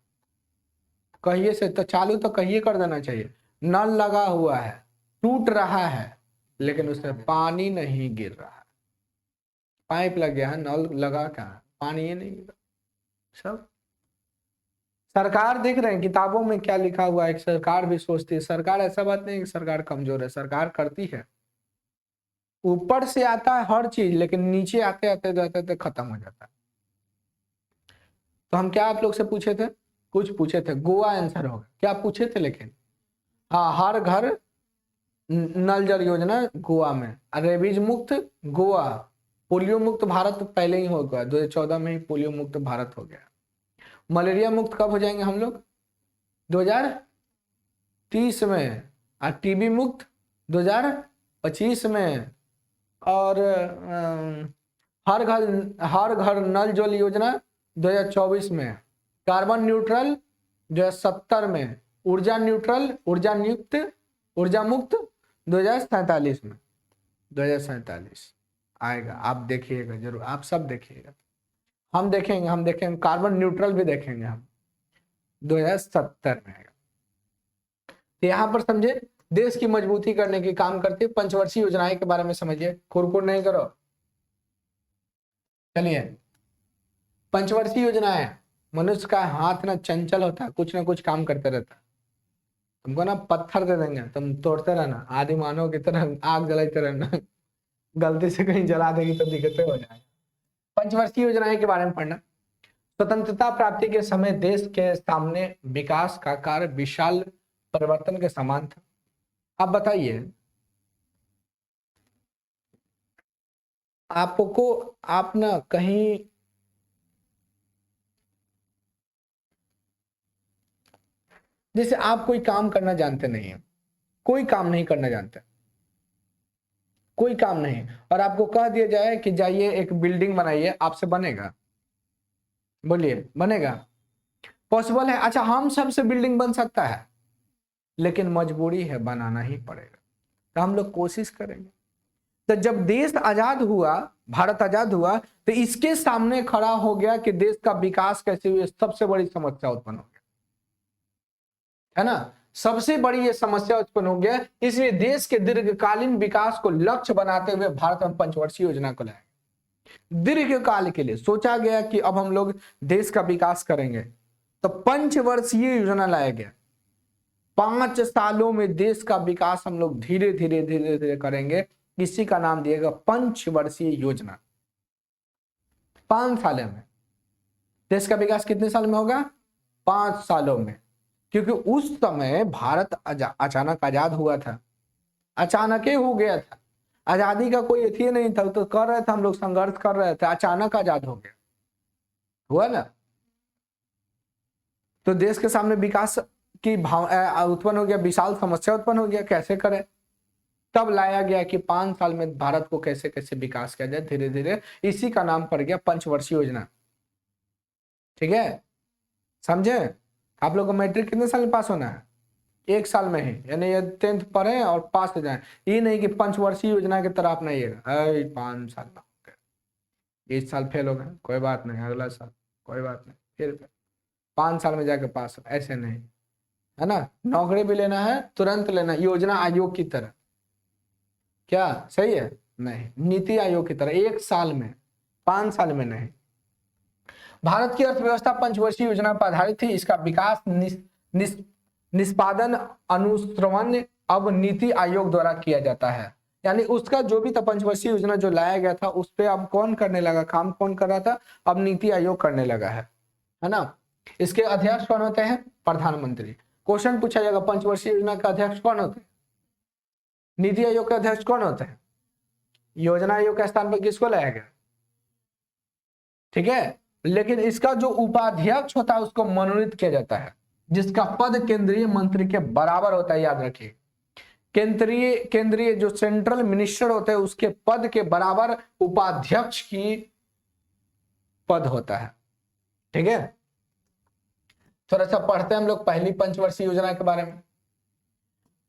कहिए से तो चालू तो कहिए कर देना चाहिए। नल लगा हुआ है, टूट रहा है, लेकिन उसमें पानी नहीं गिर रहा है। पाइप लग गया है, नल लगा क्या है, पानी ही नहीं गिर रहा। सब सरकार देख रहे हैं किताबों में क्या लिखा हुआ है, सरकार भी सोचती है। सरकार, ऐसा बात नहीं कि सरकार कमजोर है, सरकार करती है। ऊपर से आता है हर चीज, लेकिन नीचे आते आते जाते आते खत्म हो जाता है। तो हम क्या आप लोग से पूछे थे? कुछ पूछे थे, गोवा आंसर होगा। क्या पूछे थे? लेकिन हाँ, हर घर नल जल योजना गोवा में, रेबीज मुक्त गोवा, पोलियो मुक्त भारत पहले ही हो गया, 2014 में ही पोलियो मुक्त भारत हो गया। मलेरिया मुक्त कब हो जाएंगे हम लोग? 2030 में। और टीबी मुक्त 2025 में। और हर घर नल जल योजना 2024 में। कार्बन न्यूट्रल 2070 में। ऊर्जा न्यूट्रल, ऊर्जा मुक्त 2047 में। 2047 आएगा, आप देखिएगा जरूर, आप सब देखिएगा। हम देखेंगे कार्बन न्यूट्रल भी देखेंगे हम, 2070 में आएगा। तो यहाँ पर समझे, देश की मजबूती करने की काम करती है। पंचवर्षीय योजनाएं के बारे में समझिए, खुरकुर नहीं करो। चलिए, पंचवर्षीय योजनाएं, मनुष्य का हाथ ना चंचल होता है, कुछ ना कुछ काम करते रहता है। तुमको ना पत्थर दे देंगे, तुम तोड़ते रहना, आदि मानव की तरह आग जलाते रहना, गलती से कहीं जला देगी तो दिक्कतें हो जाएगी। पंचवर्षीय योजनाएं के बारे में पढ़ना। स्वतंत्रता प्राप्ति के समय देश के सामने विकास का कार्य विशाल परिवर्तन के समान था। आप बताइए, आपको, आप ना कहीं जैसे आप कोई काम करना जानते नहीं है, कोई काम नहीं करना जानते, कोई काम नहीं, और आपको कह दिया जाए कि जाइए एक बिल्डिंग बनाइए, आपसे बनेगा? बोलिए, बनेगा? पॉसिबल है? अच्छा, हम सबसे बिल्डिंग बन सकता है, लेकिन मजबूरी है, बनाना ही पड़ेगा। तो हम लोग कोशिश करेंगे। तो जब देश आजाद हुआ, भारत आजाद हुआ, तो इसके सामने खड़ा हो गया कि देश का विकास कैसे हुआ, सबसे बड़ी समस्या उत्पन्न हो गया, है ना। सबसे बड़ी ये समस्या उत्पन्न हो गया, इसलिए देश के दीर्घकालीन विकास को लक्ष्य बनाते हुए भारत में पंचवर्षीय योजना को लाया। दीर्घकाल के लिए सोचा गया कि अब हम लोग देश का विकास करेंगे, तो पंचवर्षीय योजना लाया गया। 5 सालों में देश का विकास हम लोग धीरे धीरे धीरे धीरे करेंगे, इसी का नाम दिएगा पंचवर्षीय योजना। 5 सालों में देश का विकास कितने साल में होगा? 5 सालों में, क्योंकि उस समय भारत अचानक आजाद हुआ था, अचानक ही हो गया था। आजादी का कोई अथी नहीं था, तो कर रहे थे हम लोग, संघर्ष कर रहे थे, अचानक आजाद हो गया, हुआ ना। तो देश के सामने विकास की भाव उत्पन्न हो गया, विशाल समस्या उत्पन्न हो गया, कैसे करें। तब लाया गया कि 5 साल में भारत को कैसे कैसे विकास किया जाए धीरे धीरे, इसी का नाम पड़ गया पंचवर्षीय योजना। ठीक है, समझे। आप लोग को मैट्रिक कितने साल में पास होना है? 1 साल में ही, यानी ये 10th पढ़े और पास हो जाए। ये नहीं कि पंचवर्षीय योजना की तरह अपनाइएगा 5 साल में इस साल फेल हो गए, कोई बात नहीं, अगला साल कोई बात नहीं, फिर 5 साल में जाके पास हो, ऐसे नहीं, है ना। नौकरी भी लेना है तुरंत लेना, योजना आयोग की तरह। क्या सही है? नहीं, नीति आयोग की तरह 1 साल में, 5 साल में नहीं। भारत की अर्थव्यवस्था पंचवर्षीय योजना पर आधारित थी। इसका विकास निष्पादन अनुश्रवण अब नीति आयोग द्वारा किया जाता है। यानी उसका जो भी था पंचवर्षीय योजना जो लाया गया था उस पर अब कौन करने लगा, काम कौन कर रहा था, अब नीति आयोग करने लगा है ना। इसके अध्यक्ष कौन होते हैं? प्रधानमंत्री। क्वेश्चन पूछा जाएगा पंचवर्षीय योजना का अध्यक्ष कौन होते हैं? नीति आयोग के अध्यक्ष कौन होते हैं? योजना आयोग के स्थान पर किसको लाया गया? ठीक है, लेकिन इसका जो उपाध्यक्ष होता है उसको मनोनीत किया जाता है, जिसका पद केंद्रीय मंत्री के बराबर होता है। याद रखिए, केंद्रीय जो सेंट्रल मिनिस्टर होते हैं उसके पद के बराबर उपाध्यक्ष की पद होता है। ठीक है, थोड़ा सा पढ़ते हैं हम लोग पहली पंचवर्षीय योजना के बारे में।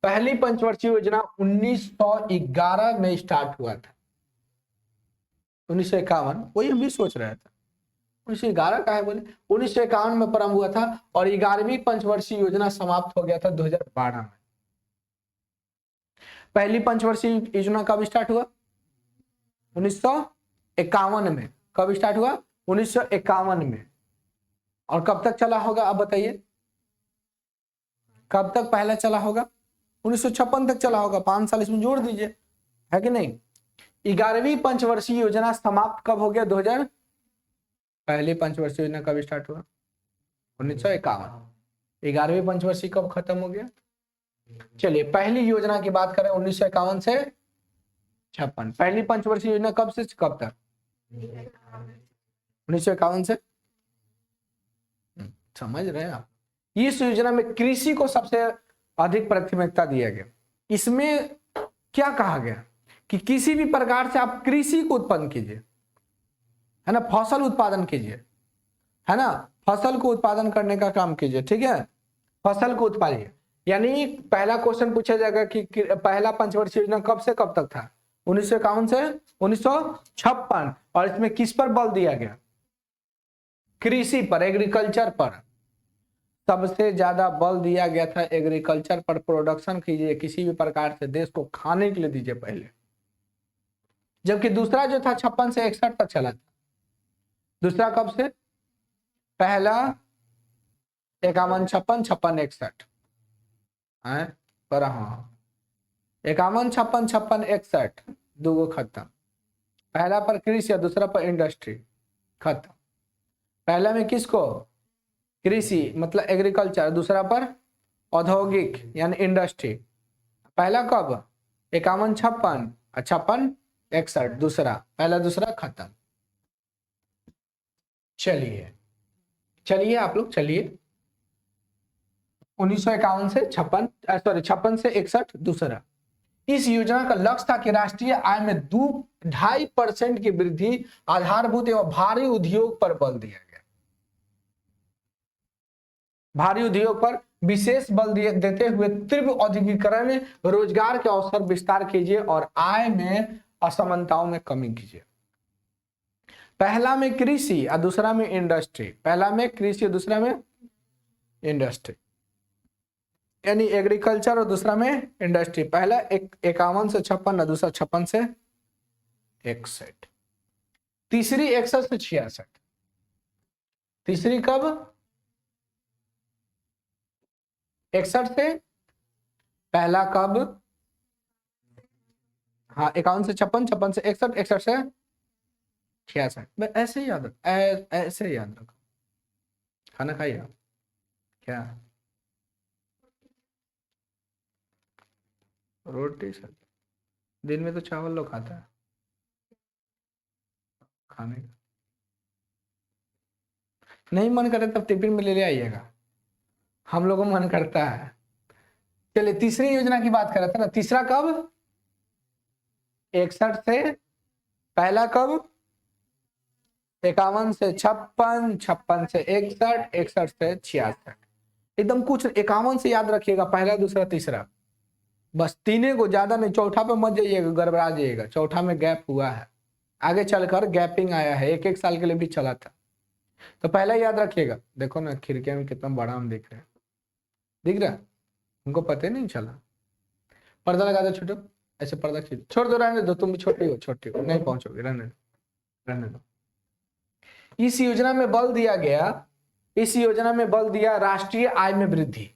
पहली पंचवर्षीय योजना 1911 में स्टार्ट हुआ था। 1951, वही हम भी सोच रहे थे 1911 का है बोले, 1951 में प्रारंभ हुआ था और 11वीं पंचवर्षीय योजना समाप्त हो गया था 2012 में। पहली पंचवर्षीय योजना कब स्टार्ट हुआ? 1951 में। कब स्टार्ट हुआ? 1951 में। और कब तक चला होगा आप बताइए, कब तक पहले चला होगा? 1956 तक चला होगा, 5 साल इसमें जोड़ दीजिए, है कि नहीं। 11वीं पंचवर्षीय योजना समाप्त कब हो गया? 2000। पहली पंचवर्षीय योजना कब स्टार्ट हुआ? 1951। 11वीं पंचवर्षीय कब खत्म हो गया? चलिए पहली योजना की बात करें 1951 से 56। पहली पंचवर्षीय योजना कब से कब तक? 1951 से। समझ रहे हैं आप? इस योजना में कृषि को सबसे अधिक प्राथमिकता दिया गया। इसमें क्या कहा गया कि किसी भी प्रकार से आप कृषि को उत्पन्न कीजिए, है ना, फसल उत्पादन कीजिए, है ना, फसल को उत्पादन करने का काम कीजिए। ठीक है, फसल को उत्पादिए। यानी पहला क्वेश्चन पूछा जाएगा कि पहला पंचवर्षीय योजना कब से कब तक था? 1951 से 1956। और इसमें किस पर बल दिया गया? कृषि पर, एग्रीकल्चर पर। सबसे ज्यादा बल दिया गया था एग्रीकल्चर पर। प्रोडक्शन कीजिए, किसी भी प्रकार से देश को खाने के लिए दीजिए पहले। जबकि दूसरा जो था 56 से 61 तक चला था। दूसरा कब से? पहला 51, 56, 56, 61 पर। हाँ, 51, 56, 56, 61 दो खत्म। पहला पर कृषि और दूसरा पर इंडस्ट्री, खत्म। पहला में किसको? कृषि मतलब एग्रीकल्चर, दूसरा पर औद्योगिक यानी इंडस्ट्री। पहला कब? 51, 56 और 56, 61 दूसरा। पहला दूसरा खत्म। चलिए आप लोग चलिए 1951 से 56 से 61 दूसरा। इस योजना का लक्ष्य था कि राष्ट्रीय आय में 2.5% की वृद्धि, आधारभूत एवं भारी उद्योग पर बल दिया गया। भारी उद्योग पर विशेष बल देते हुए तीव्र औद्योगिकरण, रोजगार के अवसर विस्तार कीजिए और आय में असमानताओं में कमी कीजिए। पहला में कृषि और दूसरा में इंडस्ट्री। पहला में कृषि और दूसरा में इंडस्ट्री, यानी एग्रीकल्चर और दूसरा में इंडस्ट्री। पहला 51 से 56 और दूसरा 56 से 61। तीसरी 61 से 66। तीसरी कब? 61 से। पहला कब? हाँ, 51 से 56, 56 से 61, 61 से 66। ऐसे ही याद रखो, ऐसे याद रखो। खाना खाइए आप। क्या? रोटी सब्जी। दिन में तो चावल लोग खाता है खाने का। नहीं मन करे तब टिफिन में ले आइएगा, हम लोगों को मन करता है। चलिए तीसरी योजना की बात कर रहे थे ना। तीसरा कब? 61 से। पहला कब? 51 से 56, 56 से 61, 61 से 66। एकदम कुछ 51 से याद रखिएगा, पहला दूसरा तीसरा, बस तीनों को, ज्यादा नहीं। चौथा पे मत जाइएगा, गड़बड़ा जाइएगा। चौथा में गैप हुआ है, आगे चलकर गैपिंग आया है, एक एक साल के लिए भी चला था। तो पहला याद रखिएगा, देखो ना खिड़कियां में कितना बड़ा हम दिख रहे हैं, दिख रहा है हमको पता ही नहीं चला। पर्दा लगा दो छोटो, ऐसे पर्दा खींच, छोड़ दो, रहने दो, तुम भी छोटी हो नहीं पहुंचोगे, रहने दो रहने दो। इस योजना में बल दिया गया, इस योजना में बल दिया राष्ट्रीय आय में वृद्धि।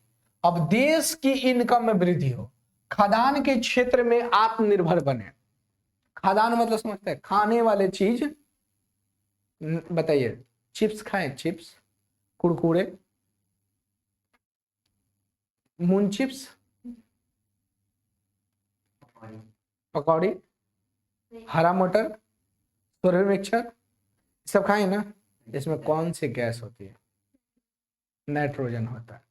अब देश की इनकम में वृद्धि हो, खाद्यान्न के क्षेत्र में आत्मनिर्भर बने। खाद्यान्न मतलब समझते हैं, खाने वाले चीज, बताइए, चिप्स खाएं, चिप्स, कुरकुरे, मून चिप्स, पकौड़ी, हरा मटर, सोलर मिक्सचर, सब खाएं ना। इसमें कौन सी गैस होती है? नाइट्रोजन होता है।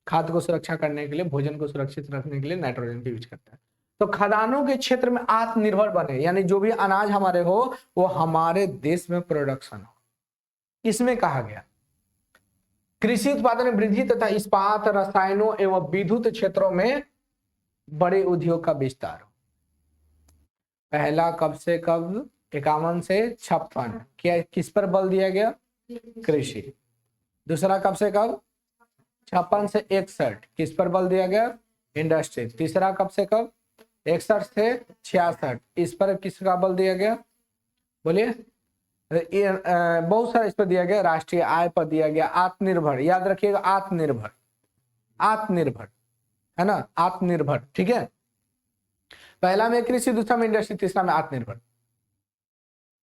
खाद्य को सुरक्षा करने के लिए, भोजन को सुरक्षित रखने के लिए नाइट्रोजन का यूज करता है। तो खाद्यान्नों के क्षेत्र में आत्मनिर्भर बने, यानी जो भी अनाज हमारे हो वो हमारे देश में प्रोडक्शन हो। इसमें कहा गया कृषि उत्पादन में वृद्धि तथा इस्पात, रसायनों एवं विद्युत क्षेत्रों में बड़े उद्योग का विस्तार हो। पहला कब से कब? 51 से 56। क्या किस पर बल दिया गया? कृषि। दूसरा कब से कब? 56 से 61। किस पर बल दिया गया? इंडस्ट्री। तीसरा कब से कब? 61 से 66। इस पर किसका बल दिया गया? बोलिए। बहुत सारा इस पर दिया गया, राष्ट्रीय आय पर दिया गया, आत्मनिर्भर, याद रखिएगा, आत्मनिर्भर, आत्मनिर्भर है ना, आत्मनिर्भर, ठीक है। पहला में कृषि, दूसरा में इंडस्ट्री, तीसरा में आत्मनिर्भर।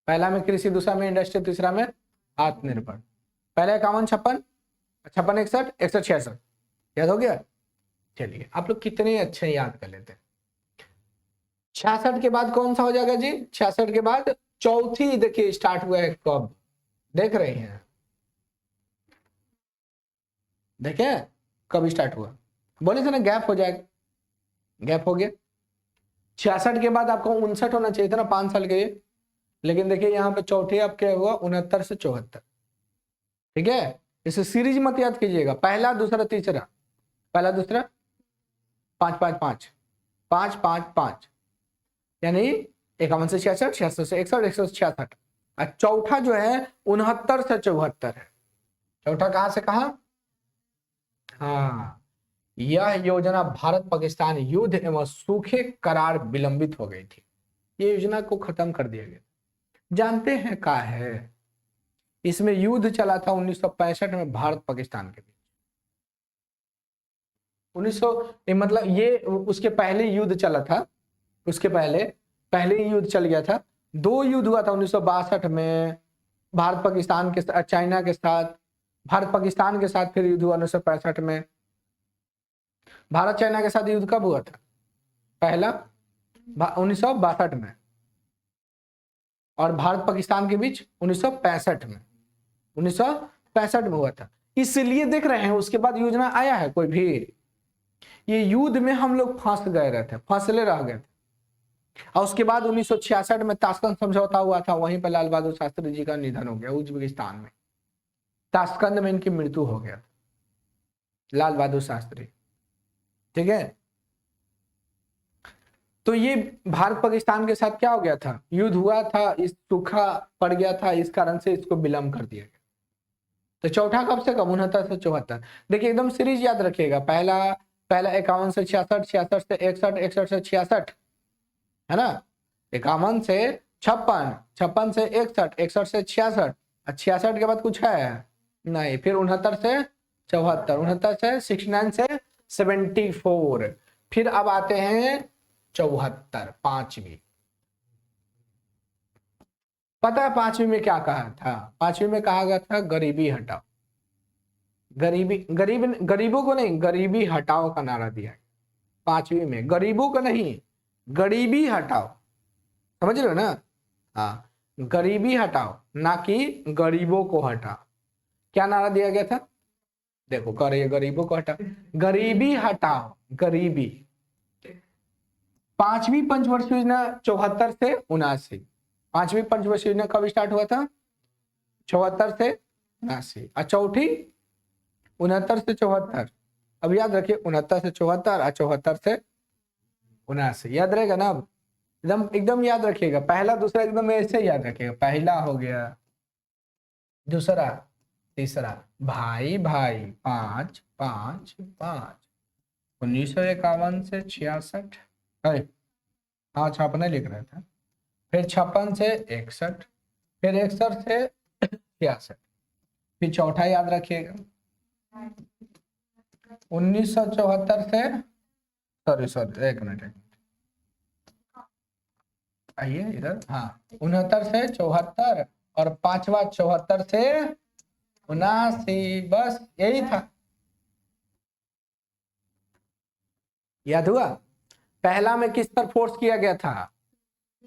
पहला में कृषि, दूसरा में इंडस्ट्री, तीसरा में आत्मनिर्भर। पहले 51, 56, 56, 61, 61, 66, याद हो गया। चलिए, आप लोग कितने अच्छे याद कर लेते हैं। 66 के बाद कौन सा हो जाएगा जी? 66 के बाद चौथी, देखिए स्टार्ट हुआ है कब, देख रहे हैं, देखे कब स्टार्ट हुआ? बोले थे ना गैप हो जाएगा, गैप हो गया। 66 के बाद आपको 59 होना चाहिए था ना, 5 साल के लिए, लेकिन देखिए यहाँ पे चौथे अब क्या हुआ, 69 से 74, ठीक है। इसे सीरीज मत याद कीजिएगा, पहला दूसरा तीसरा, पहला दूसरा 5 5 5 5 5 5, यानी 51 से 66, 66 से 61, 61 से 66। और चौथा जो है 69 से 74 है। चौथा कहां से कहां? हाँ, यह योजना भारत पाकिस्तान युद्ध एवं सूखे करार विलंबित हो गई थी, ये योजना को खत्म कर दिया गया। जानते हैं क्या है? इसमें युद्ध चला था 1965 में भारत पाकिस्तान के बीच। 1900 मतलब ये उसके पहले युद्ध चला था, उसके पहले युद्ध चल गया था। 2 युद्ध हुआ था 1962 में भारत पाकिस्तान के साथ, चाइना के साथ, भारत पाकिस्तान के साथ फिर युद्ध हुआ 1965 में। भारत चाइना के साथ युद्ध कब हुआ था? पहला 1962 में, और भारत पाकिस्तान के बीच 1965 में, 1965 में हुआ था। इसलिए देख रहे हैं उसके बाद योजना आया है कोई भी? ये युद्ध में हम लोग फंस गए रहते, फंसले रह गए थे। और उसके बाद 1966 में ताशकंद समझौता हुआ था, वहीं पर लाल बहादुर शास्त्री जी का निधन हो गया, उज्बेकिस्तान में ताशकंद में इनकी मृत्यु हो गया, लाल बहादुर शास्त्री, ठीक है। तो ये भारत पाकिस्तान के साथ क्या हो गया था? युद्ध हुआ था, इस सूखा पड़ गया था, इस कारण से इसको विलंब कर दिया गया। तो चौथा कब से कब? 69 से 74। देखिए एकदम सीरीज याद रखिएगा, पहला 51 से 66, 66 से 61, 61 से 66, है ना, 51 से 56, 56 से 61, 61 से 66, 66 के बाद कुछ है नहीं, फिर 69 से 74, 69 से 69 से 74, फिर अब आते हैं 74, पांचवी। पता है पांचवी में क्या कहा था? पांचवी में कहा गया था गरीबी हटाओ, गरीबों को नहीं, गरीबी हटाओ का नारा दिया। पांचवी में गरीबों को नहीं, गरीबी हटाओ, समझ रहे हो ना? हाँ, गरीबी हटाओ, ना कि गरीबों को हटाओ। क्या नारा दिया गया था? देखो, गरीबों को हटाओ, गरीबी हटाओ, गरीबी। पांचवी पंचवर्षीय योजना 74 से 79। पांचवी पंचवर्षीय योजना कब स्टार्ट हुआ था? 74 से 79। और चौथी 69 से 74। अब याद रखिए, 69 से 74 और 74 से 79, याद रहेगा ना? अब एकदम एकदम याद रखिएगा, पहला दूसरा एकदम ऐसे याद रखिएगा। पहला हो गया, दूसरा, तीसरा, भाई भाई, 5 5 5, 1951 से 66, हाँ छापने लिख रहे थे, फिर 56 से 61, फिर 61 से 66, फिर चौथा याद रखिएगा 1974 से, सॉरी एक मिनट आइए इधर, हाँ 69 से 74, और पांचवा 74 से 79, बस यही था। याद हुआ? पहला में किस पर फोर्स किया गया था?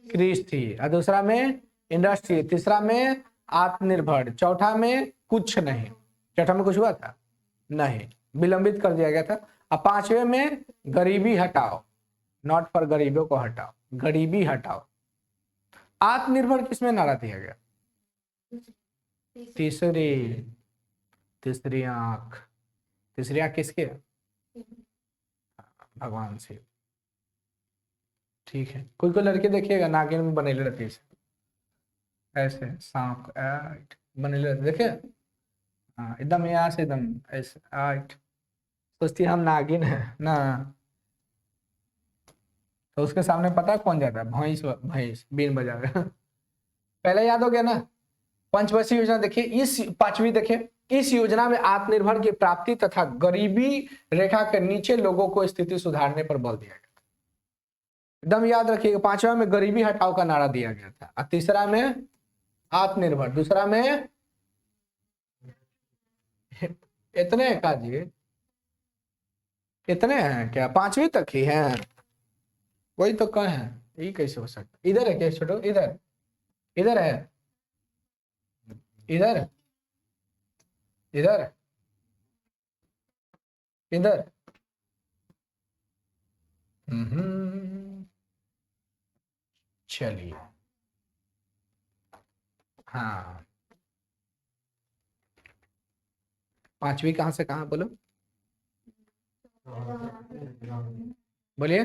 कृषि, और दूसरा में इंडस्ट्री, तीसरा में आत्मनिर्भर, चौथा में कुछ नहीं। चौथा में कुछ हुआ था नहीं, विलंबित कर दिया गया था। अब पांचवे में गरीबी हटाओ, नॉट फॉर गरीबों को हटाओ, गरीबी हटाओ। आत्मनिर्भर किसमें नारा दिया गया? तीसरी आंख, तीसरी आंख किसके? भगवान से। ठीक है, कोई कोई लड़के देखिएगा नागिन में बने रहती है ऐसे, सांप बने रहते, देखे? हाँ एकदम यहाँ से एकदम ऐसे सोचती हम नागिन है ना, तो उसके सामने पता है कौन जाता है? भैंस, भैंस बीन बजा रहा है। पहले याद हो गया ना? पंचवर्षीय योजना देखिए, इस पांचवी देखिए, इस योजना में आत्मनिर्भर की प्राप्ति तथा गरीबी रेखा के नीचे लोगों को स्थिति सुधारने पर बल दिया गया। एकदम याद रखिएगा, पांचवा में गरीबी हटाओ का नारा दिया गया था, और तीसरा में आत्मनिर्भर, दूसरा में इतने का जी, इतने हैं क्या? पांचवी तक ही हैं? वही तो कहे हैं, ये कैसे हो सकता? इधर है क्या छोटो? इधर, इधर है, इधर, इधर, इधर। चलिए, हाँ पांचवी कहां से कहां बोलो, बोलिए।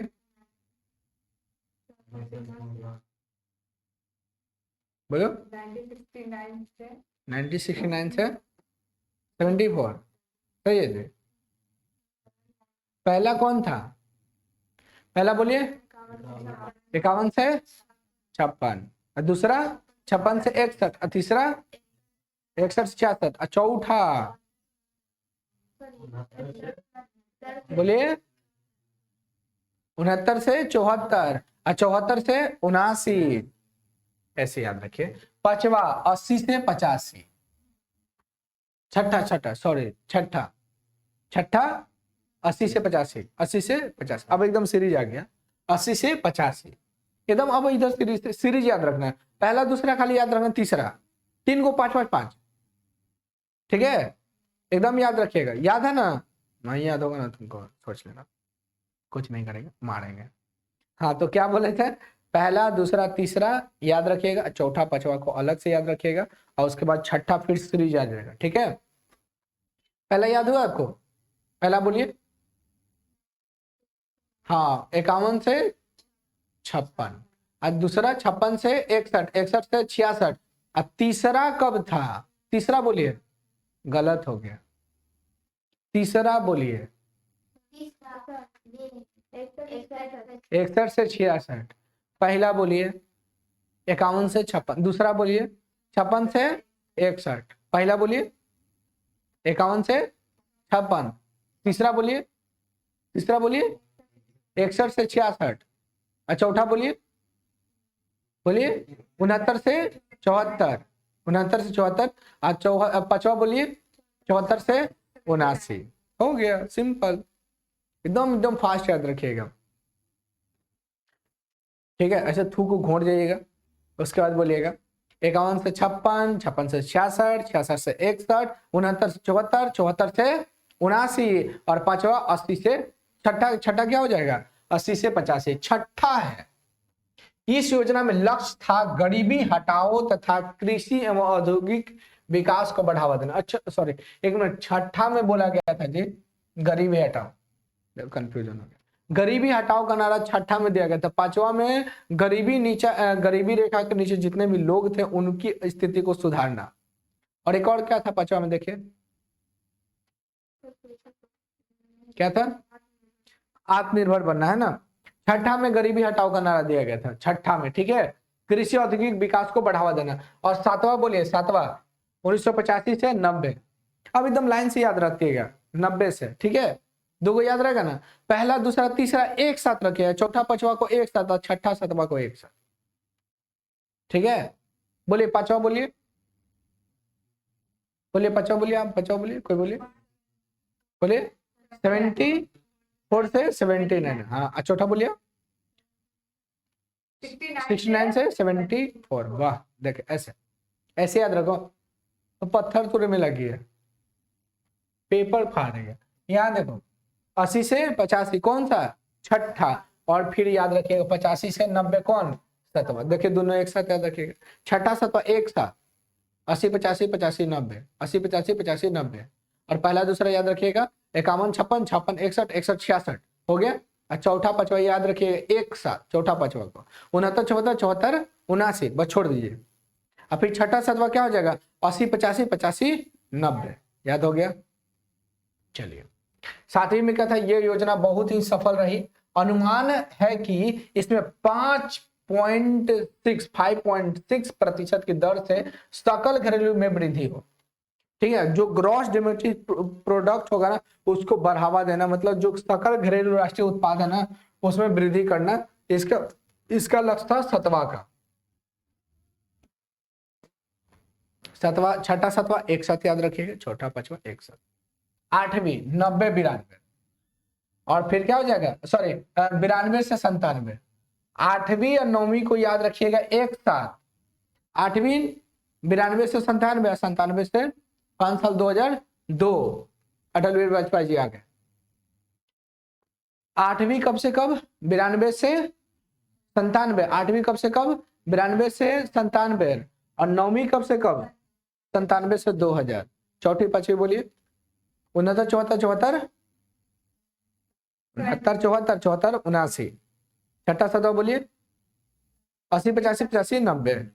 बोलो। 1969 से 74, सही है जी। पहला कौन था? पहला बोलिए। 51 से 56, और दूसरा 56 से 61, और तीसरा 61 से 66, और चौथा बोलिए 69 से 74, और 74 से 79, ऐसे याद रखिए। पांचवा 80 से 85, छठा सॉरी छठा 80 से 85, 80 से 50, अब एकदम सीरीज आ गया, 80 से 85 एकदम। अब इधर सीरीज याद रखना है, पहला दूसरा खाली याद रखना, तीसरा, 3 को 5 5 5, ठीक है? एकदम याद रखिएगा, याद है ना? नहीं याद होगा ना तुमको सोच लेना, कुछ नहीं करेंगे, मारेंगे। हाँ तो क्या बोले थे? पहला दूसरा तीसरा याद रखिएगा, चौथा पांचवा को अलग से याद रखिएगा, और उसके बाद छठा फिर सीरीज याद रहेगा, ठीक है? पहला याद हुआ आपको? पहला बोलिए। हाँ 51 से 56, और दूसरा 56 से 61, 61 से 66, और तीसरा कब था? तीसरा बोलिए, गलत हो गया, तीसरा बोलिए 61 से 66, पहला बोलिए 51 से 56, दूसरा बोलिए 56 से 61, पहला बोलिए 51 से 56, तीसरा बोलिए 61 से 66, और चौथा बोलिए 69 से 74, 69 से 74, और पांचवा बोलिए 74 से 79। हो गया, सिंपल, एकदम एकदम फास्ट याद रखिएगा, ठीक है? ऐसे थू को घोट जाइएगा, उसके बाद बोलिएगा 51 से 56, 56 से 66, 66 से 61, 69 से 74, 74 से 79, और पांचवा 80 से, छठा क्या हो जाएगा? 80 से 85, छठा है। इस योजना में लक्ष्य था गरीबी हटाओ तथा कृषि एवं औद्योगिक विकास को बढ़ावा देना। अच्छा सॉरी एक मिनट, छठा में बोला गया था जी गरीबी हटाओ, कंफ्यूजन हो गया। गरीबी हटाओ का नारा छठा में दिया गया था। पांचवा में गरीबी रेखा के नीचे जितने भी लोग थे उनकी स्थिति को सुधारना। और एक और क्या था पांचवा में, देखिए क्या था, आत्मनिर्भर बनना, है ना। छठा में गरीबी हटाओ का नारा दिया गया था, छठा में, ठीक है। कृषि औद्योगिक विकास को बढ़ावा देना। और सातवां बोलिए, सातवां 1985 से 90। अब एकदम लाइन से याद रखिएगा, 90 से, ठीक है। दो को याद रहेगा ना, पहला दूसरा तीसरा एक साथ रखिएगा, चौथा पांचवा को एक साथ और छठा सातवां को एक साथ, ठीक है। बोलिए पांचवा, बोलिए बोलिए पांचवा, बोलिए आप, पांचवा बोलिए, कोई बोलिए, बोलिए 74 से 79। हाँ, चौथा बोलिए 69 से 74। वाह, देखे ऐसे ऐसे याद रखो, तो पत्थर तुरे में लगी है, पेपर फाड़ेगा। यहाँ देखो 80 से 85 कौन सा, छठा। और फिर याद रखिएगा 85 से 90 कौन, सतवा। देखिए दोनों एक साथ याद रखिएगा, छठा सतवा एक साथ, 80 85 85 90, 80 85 85 90। और पहला दूसरा याद रखिएगा 51 56 56 61 61 66 हो गया। और चौथा पांचवा याद रखिएगा एक साथ, चौथा पांचवा को 69 74 74 79, बस छोड़ दीजिए। और फिर छठा सातवा क्या हो जाएगा, 80 85 85 90, याद हो गया। चलिए, सातवीं में क्या था, ये योजना बहुत ही सफल रही। अनुमान है कि इसमें 5.6 की दर से सकल घरेलू में वृद्धि हो, ठीक है। जो ग्रॉस डोमेस्टिक प्रोडक्ट होगा ना उसको बढ़ावा देना, मतलब जो सकल घरेलू राष्ट्रीय उत्पाद है ना उसमें वृद्धि करना, इसका लक्ष्य था सतवा का। सतवा, छठा सतवा एक साथ याद रखिएगा, छोटा पांचवा एक साथ। आठवीं 90 92, और फिर क्या हो जाएगा, सॉरी 92 से 97। आठवीं और नौवीं को याद रखिएगा एक साथ, आठवीं 92 से 97, 97 से 5 साल 2002, अटल बिहारी वाजपेयी जी आ गए। आठवीं कब से कब, 92 से 97। आठवीं कब से कब, 92 से 97। और नौवीं कब से कब, 97 से 2000। चौथी पांचवी बोलिए, 69 74 74 72 74 74 79। छठा सतवा बोलिए 80 85 85 90।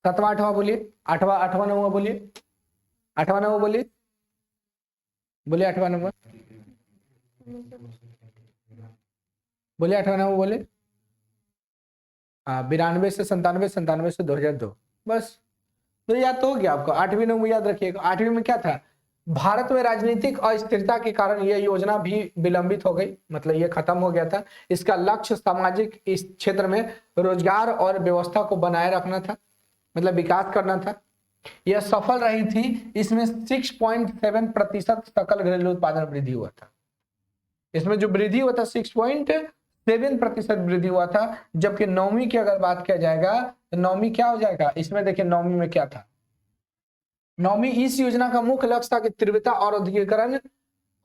सतवा आठवा बोलिए, आठवा आठवा नौवा बोलिए, आठवा नौवा बोलिए, बोलिए आठवा नौवा बोलिए, आठवा नौवा बोलिए। 92 से 97, 97 से 2002, बस तो याद तो हो गया आपको। आठवीं नौवीं याद रखिएगा। आठवीं में क्या था, भारत में राजनीतिक अस्थिरता के कारण यह योजना भी विलंबित हो गई, मतलब ये खत्म हो गया था। इसका लक्ष्य सामाजिक इस क्षेत्र में रोजगार और व्यवस्था को बनाए रखना था, मतलब विकास करना था। यह सफल रही थी। इसमें 6.7% सकल घरेलू उत्पादन वृद्धि हुआ था। इसमें जो वृद्धि हुआ था 6.7% वृद्धि हुआ था। जबकि नौवीं की अगर बात किया जाएगा तो नौवीं क्या हो जाएगा, इसमें देखिए नौवीं में क्या था। नौवीं इस योजना का मुख्य लक्ष्य था कि तीव्रता और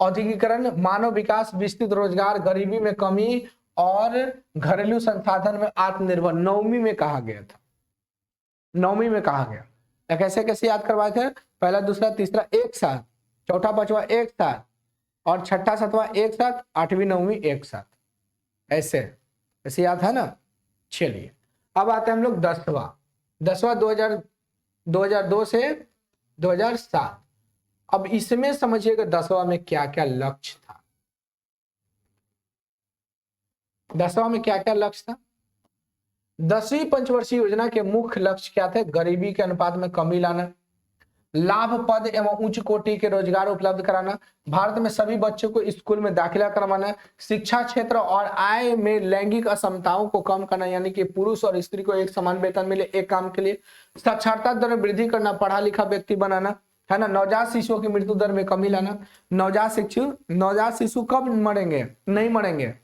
औद्योगिकरण, मानव विकास, विस्तृत रोजगार, गरीबी में कमी और घरेलू संसाधन में आत्मनिर्भर। नौवीं में कहा गया था, नौवीं में कहा गया। कैसे कैसे याद करवाए थे, पहला दूसरा तीसरा एक साथ, चौथा पांचवा एक साथ, और छठा सातवा एक साथ, आठवीं नौवीं एक साथ, ऐसे ऐसे याद है ना। चलिए अब आते हैं हम लोग 10वां 2002 से 2007। अब इसमें समझिएगा 10वां में क्या क्या लक्ष्य था। 10वां में क्या क्या लक्ष्य था। 10वीं पंचवर्षीय योजना के मुख्य लक्ष्य क्या थे, गरीबी के अनुपात में कमी लाना, लाभ पद एवं उच्च कोटि के रोजगार उपलब्ध कराना, भारत में सभी बच्चों को स्कूल में दाखिला करवाना, शिक्षा क्षेत्र और आय में लैंगिक असमताओं को कम करना, यानी कि पुरुष और स्त्री को एक समान वेतन मिले एक काम के लिए, साक्षरता दर में वृद्धि करना, पढ़ा लिखा व्यक्ति बनाना, है ना, नवजात शिशुओं की मृत्यु दर में कमी लाना। नवजात शिशु कब मरेंगे, नहीं मरेंगे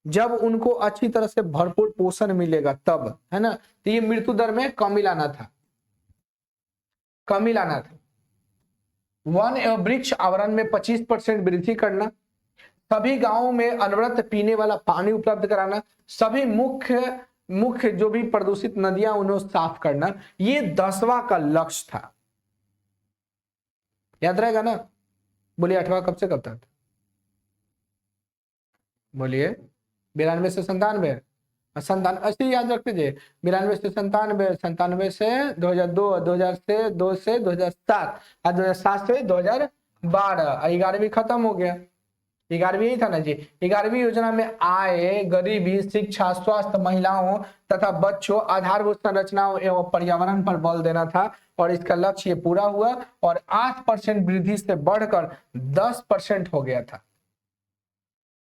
जब उनको अच्छी तरह से भरपूर पोषण मिलेगा तब, है ना। तो ये मृत्यु दर में कमी लाना था, कमी लाना था। वन एवं वृक्ष आवरण में 25% वृद्धि करना, सभी गांवों में अनवरत पीने वाला पानी उपलब्ध कराना, सभी मुख्य जो भी प्रदूषित नदियां उन्हें साफ करना। ये 10वां का लक्ष्य था, याद रहेगा ना। बोलिए 8वां कब से कब तक, बोलिए 92 से 97, ऐसे ही याद रख लीजिए 92 से 97, 97 से 2002, 2000 से 2 से 2007 और 2007 से 2012। 11वीं खत्म हो गया। 11वीं यही था ना जी। 11वीं योजना में आय, गरीबी, शिक्षा, स्वास्थ्य, महिलाओं तथा बच्चों, आधारभूत संरचनाओं एवं पर्यावरण पर बल देना था और इसका लक्ष्य ये पूरा हुआ और 8% वृद्धि से बढ़कर 10% हो गया था।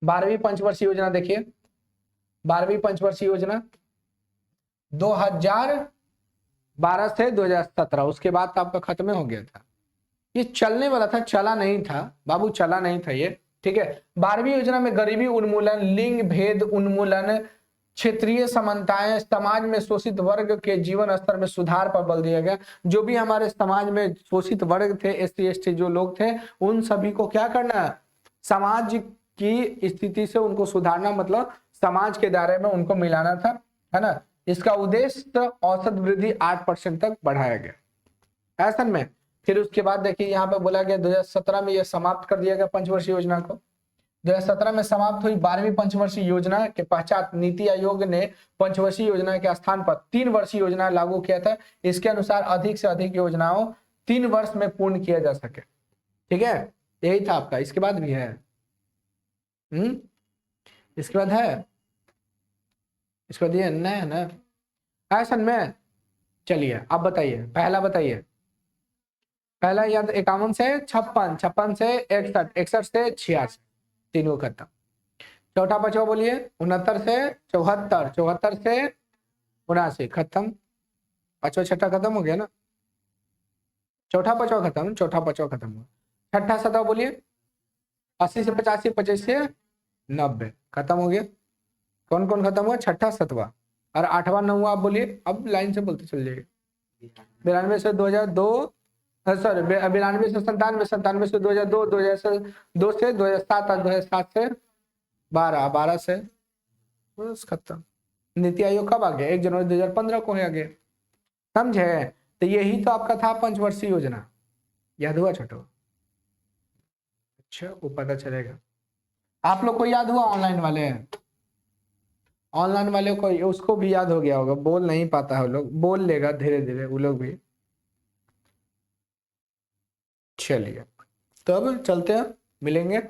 12वीं पंचवर्षीय योजना देखिए, 12वीं पंचवर्षीय योजना 2012 से 2017, उसके बाद तो आपका खत्म हो गया था। ये चलने वाला था, चला नहीं था बाबू, चला नहीं था ये, ठीक है। 12वीं योजना में गरीबी उन्मूलन, लिंग भेद उन्मूलन, क्षेत्रीय समानताएं, समाज में शोषित वर्ग के जीवन स्तर में सुधार पर बल दिया गया। जो भी हमारे समाज में शोषित वर्ग थे, SC ST जो लोग थे, उन सभी को क्या करना, समाज की स्थिति से उनको सुधारना, मतलब समाज के दायरे में उनको मिलाना था, है ना। इसका उद्देश्य औसत वृद्धि 8% तक बढ़ाया गया। ऐसा में फिर उसके बाद देखिए यहाँ पे बोला गया 2017 में यह समाप्त कर दिया गया पंचवर्षीय योजना को। 2017 में समाप्त हुई 12वीं पंचवर्षीय योजना के पश्चात नीति आयोग ने पंचवर्षीय योजना के स्थान पर 3 वर्षीय योजना लागू किया था। इसके अनुसार अधिक से अधिक योजनाओं 3 वर्ष में पूर्ण किया जा सके, ठीक है। यही था आपका। इसके बाद भी है, इसके बाद है, इसके बाद ये नहीं है ना। ऐसा में चलिए अब बताइए, पहला बताइए, पहला याद 51 से 56, 56 से 61, 61 से 86, तीनों खत्म। चौथा पांचवा बोलिए 69 से 74, 74 से 79 खत्म। पांचवा छठा खत्म हो गया ना, चौथा पांचवा खत्म, चौथा पांचवा खत्म हुआ। छठा सतवा बोलिए 80 से 85, 25 से 90 खत्म हो गया। कौन कौन खत्म हुआ, छठा सतवा। और 8वां 9वां आप बोलिए, अब लाइन से बोलते चल जाइए। 92 से 2002, सॉरी 92 से 97, 97 से 2002, 2002 से 2007 और 2007 से 12, 12 से बस खत्म। नीति आयोग कब आ गया, 1 जनवरी 2015 को आ गया, समझे। तो यही तो आपका था पंचवर्षीय योजना, याद हुआ छोटो? अच्छा, वो पता चलेगा आप लोग को, याद हुआ? ऑनलाइन वाले को उसको भी याद हो गया होगा, बोल नहीं पाता है वो लोग, बोल लेगा धीरे धीरे वो लोग भी। चलिए तब चलते हैं, मिलेंगे।